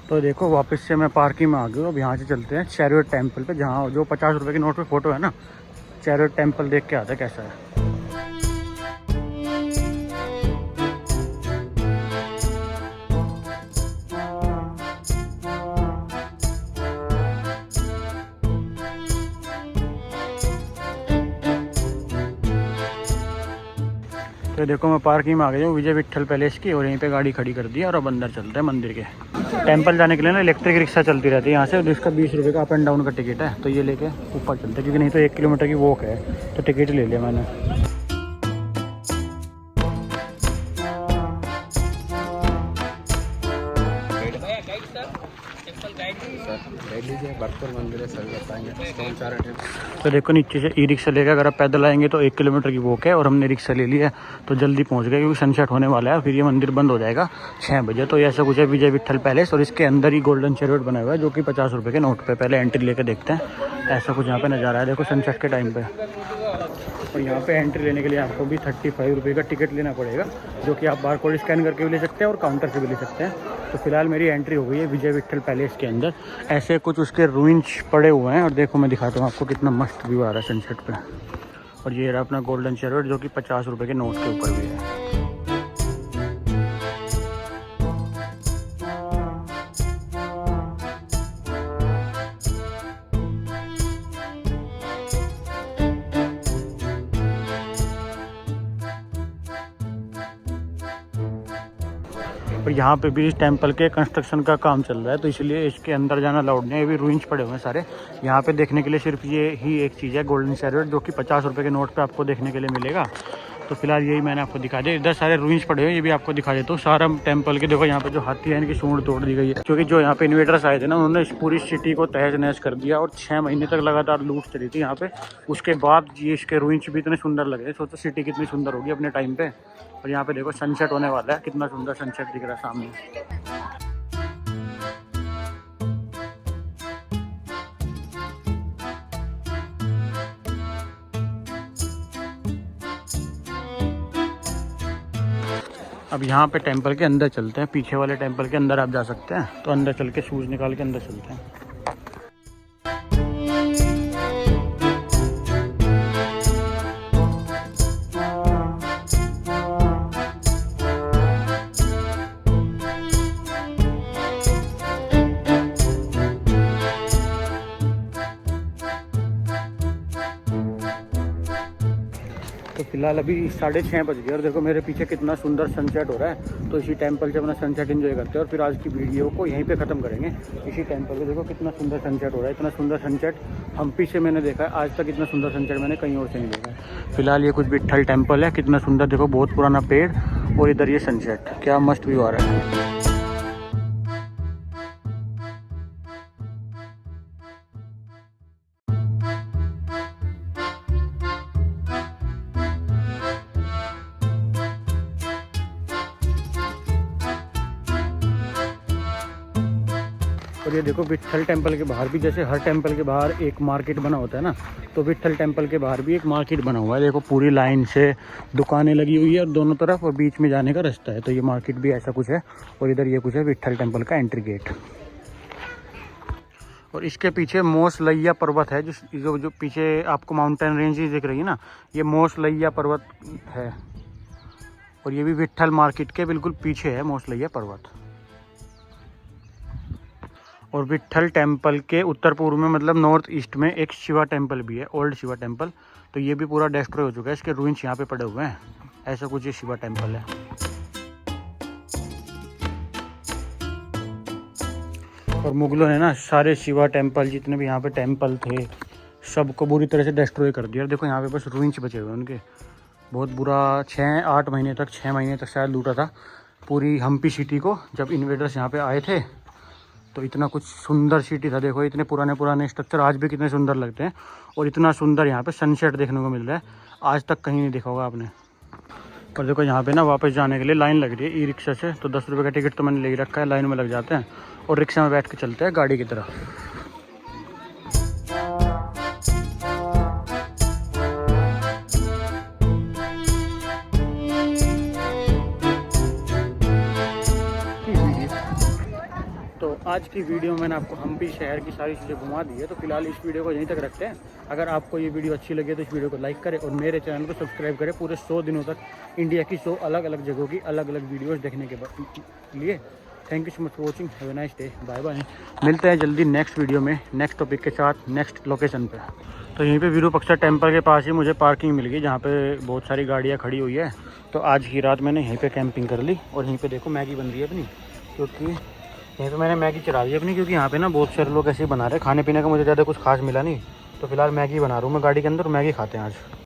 तो देखो वापस से मैं पार्किंग में आ गया। अब यहाँ से चलते हैं चेरोएट टेम्पल पे, जहाँ जो 50 रुपये के नोट पे फोटो है ना, चेरोएट टेम्पल देख के आता है कैसा है। तो देखो मैं पार्किंग में आ गया हूँ विजय विट्ठल पैलेस की, और यहीं पे गाड़ी खड़ी कर दी और अब अंदर चलते हैं मंदिर के। टेंपल जाने के लिए ना इलेक्ट्रिक रिक्शा चलती रहती है यहाँ से, जिसका 20 रुपये का अप एंड डाउन का टिकट है। तो ये लेके ऊपर चलते हैं, क्योंकि नहीं तो 1 किलोमीटर की वॉक है, तो टिकट ले लिया मैंने। तो देखो नीचे से ई रिक्शा लेकर अगर आप पैदल आएंगे तो 1 किलोमीटर की वॉक है, और हमने रिक्शा ले लिया है तो जल्दी पहुंच गए, क्योंकि सनसेट होने वाला है। फिर ये मंदिर बंद हो जाएगा 6 बजे। तो ऐसा कुछ है विजय विट्ठल पैलेस, और इसके अंदर ही गोल्डन चेरोट बना हुआ है जो कि 50 रुपये के नोट पे। पहले एंट्री लेकर देखते हैं। ऐसा कुछ यहाँ पे नज़ारा है देखो सनसेट के टाइम पे। और यहाँ पे एंट्री लेने के लिए आपको भी 35 रुपये का टिकट लेना पड़ेगा, जो कि आप बार कोड स्कैन करके भी ले सकते हैं और काउंटर से भी ले सकते हैं। तो फिलहाल मेरी एंट्री हो गई है विजय विट्ठल पैलेस के अंदर। ऐसे कुछ उसके रूइंस पड़े हुए हैं, और देखो मैं दिखाता हूँ आपको कितना मस्त व्यू आ रहा है सनसेट पे। और ये रहा अपना गोल्डन चेरोट, जो कि 50 रुपये के नोट के ऊपर भी है। और यहाँ पे भी इस टेम्पल के कंस्ट्रक्शन का काम चल रहा है, तो इसलिए इसके अंदर जाना अलाउड नहीं है। ये भी रूइंस पड़े हुए हैं सारे। यहाँ पे देखने के लिए सिर्फ ये ही एक चीज़ है गोल्डन चेरोट, जो कि 50 रुपये के नोट पे आपको देखने के लिए मिलेगा। तो फिलहाल यही मैंने आपको दिखा दिया। इधर सारे रूइंस पड़े हुए हैं, ये भी आपको दिखा देता हूँ। सारा टेम्पल के देखो यहाँ पे जो हाथी है इनकी सूंड तोड़ दी गई है, क्योंकि जो यहाँ पे इन्वेडर्स आए थे ना, उन्होंने इस पूरी सिटी को तहस नहस कर दिया, और 6 महीने तक लगातार लूट चली थी यहाँ पे। उसके बाद ये इसके रूइंस भी इतने सुंदर लगे। सोचो सिटी कितनी सुंदर होगी अपने टाइम पे। और यहाँ पे देखो सनसेट होने वाला है, कितना सुंदर सनसेट दिख रहा है सामने। अब यहाँ पे टेंपल के अंदर चलते हैं। पीछे वाले टेंपल के अंदर आप जा सकते हैं, तो अंदर चल के शूज़ निकाल के अंदर चलते हैं। तो फिलहाल अभी 6:30 बज गए, और देखो मेरे पीछे कितना सुंदर सनसेट हो रहा है। तो इसी टेंपल से अपना सनसेट एंजॉय करते हैं, और फिर आज की वीडियो को यहीं पे ख़त्म करेंगे। इसी टेंपल पे देखो कितना सुंदर सनसेट हो रहा है। इतना सुंदर सनसेट हम्पी से मैंने देखा है, आज तक इतना सुंदर सनसेट मैंने कहीं और से नहीं देखा है। फिलहाल ये कुछ विट्ठल टेम्पल है, कितना सुंदर देखो, बहुत पुराना पेड़, और इधर ये सनसेट, क्या मस्त व्यू आ रहा है। और ये देखो विट्ठल टेंपल के बाहर भी, जैसे हर टेंपल के बाहर एक मार्केट बना होता है ना, तो विट्ठल टेंपल के बाहर भी एक मार्केट बना हुआ है। देखो पूरी लाइन से दुकानें लगी हुई है और दोनों तरफ, और बीच में जाने का रास्ता है। तो ये मार्केट भी ऐसा कुछ है, और इधर ये कुछ है विट्ठल टेंपल का एंट्री गेट। और इसके पीछे मोसलैया पर्वत है, जो पीछे आपको माउंटेन रेंज दिख रही है ना, ये मोसलैया पर्वत है। और ये भी विट्ठल मार्केट के बिल्कुल पीछे है मोसलैया पर्वत। और विट्ठल टेंपल के उत्तर पूर्व में, मतलब नॉर्थ ईस्ट में, एक शिवा टेंपल भी है, ओल्ड शिवा टेंपल। तो ये भी पूरा डिस्ट्रॉय हो चुका है, इसके रूइंस यहाँ पे पड़े हुए हैं। ऐसा कुछ ये शिवा टेंपल है। और मुगलों ने ना सारे शिवा टेंपल, जितने भी यहाँ पे टेंपल थे, सबको बुरी तरह से डिस्ट्रॉय कर दिया। देखो यहाँ पे बस रूइंस बचे हुए उनके, बहुत बुरा 6-8 महीने तक 6 महीने तक शायद लूटा था पूरी हम्पी सिटी को। जब इन्वेडर्स यहाँ पे आए थे तो इतना कुछ सुंदर सिटी था। देखो इतने पुराने पुराने स्ट्रक्चर आज भी कितने सुंदर लगते हैं, और इतना सुंदर यहाँ पे सनसेट देखने को मिल रहा है, आज तक कहीं नहीं देखा होगा आपने। और देखो यहाँ पे ना वापस जाने के लिए लाइन लग रही है ई रिक्शा से, तो 10 रुपये का टिकट तो मैंने ले रखा है, लाइन में लग जाते हैं और रिक्शा में बैठ के चलते हैं गाड़ी की तरह। तो आज की वीडियो में मैंने आपको हम्पी शहर की सारी चीज़ें घुमा दी है, तो फिलहाल इस वीडियो को यहीं तक रखते हैं। अगर आपको ये वीडियो अच्छी लगे तो इस वीडियो को लाइक करें और मेरे चैनल को सब्सक्राइब करें पूरे 100 दिनों तक इंडिया की 100 अलग अलग जगहों की अलग अलग वीडियोज़ देखने के लिए। Thank you so much for watching, have a nice day, bye bye. मिलते हैं जल्दी नेक्स्ट वीडियो में नेक्स्ट टॉपिक के साथ नेक्स्ट लोकेशन पे। तो यहीं पे विरूपाक्षा टेम्पल के पास ही मुझे पार्किंग मिल गई जहाँ पे बहुत सारी गाड़ियाँ खड़ी हुई है। तो आज की रात मैंने यहीं पे कैंपिंग कर ली, और यहीं पे देखो मैगी बन रही है अपनी, क्योंकि यहीं पे मैंने मैगी चला दी अपनी, क्योंकि यहाँ पे ना बहुत सारे लोग ऐसे ही बना रहे हैं। खाने पीने का मुझे ज़्यादा कुछ खास मिला नहीं, तो फिलहाल मैगी बना रहा हूँ मैं गाड़ी के अंदर, मैगी खाते हैं आज।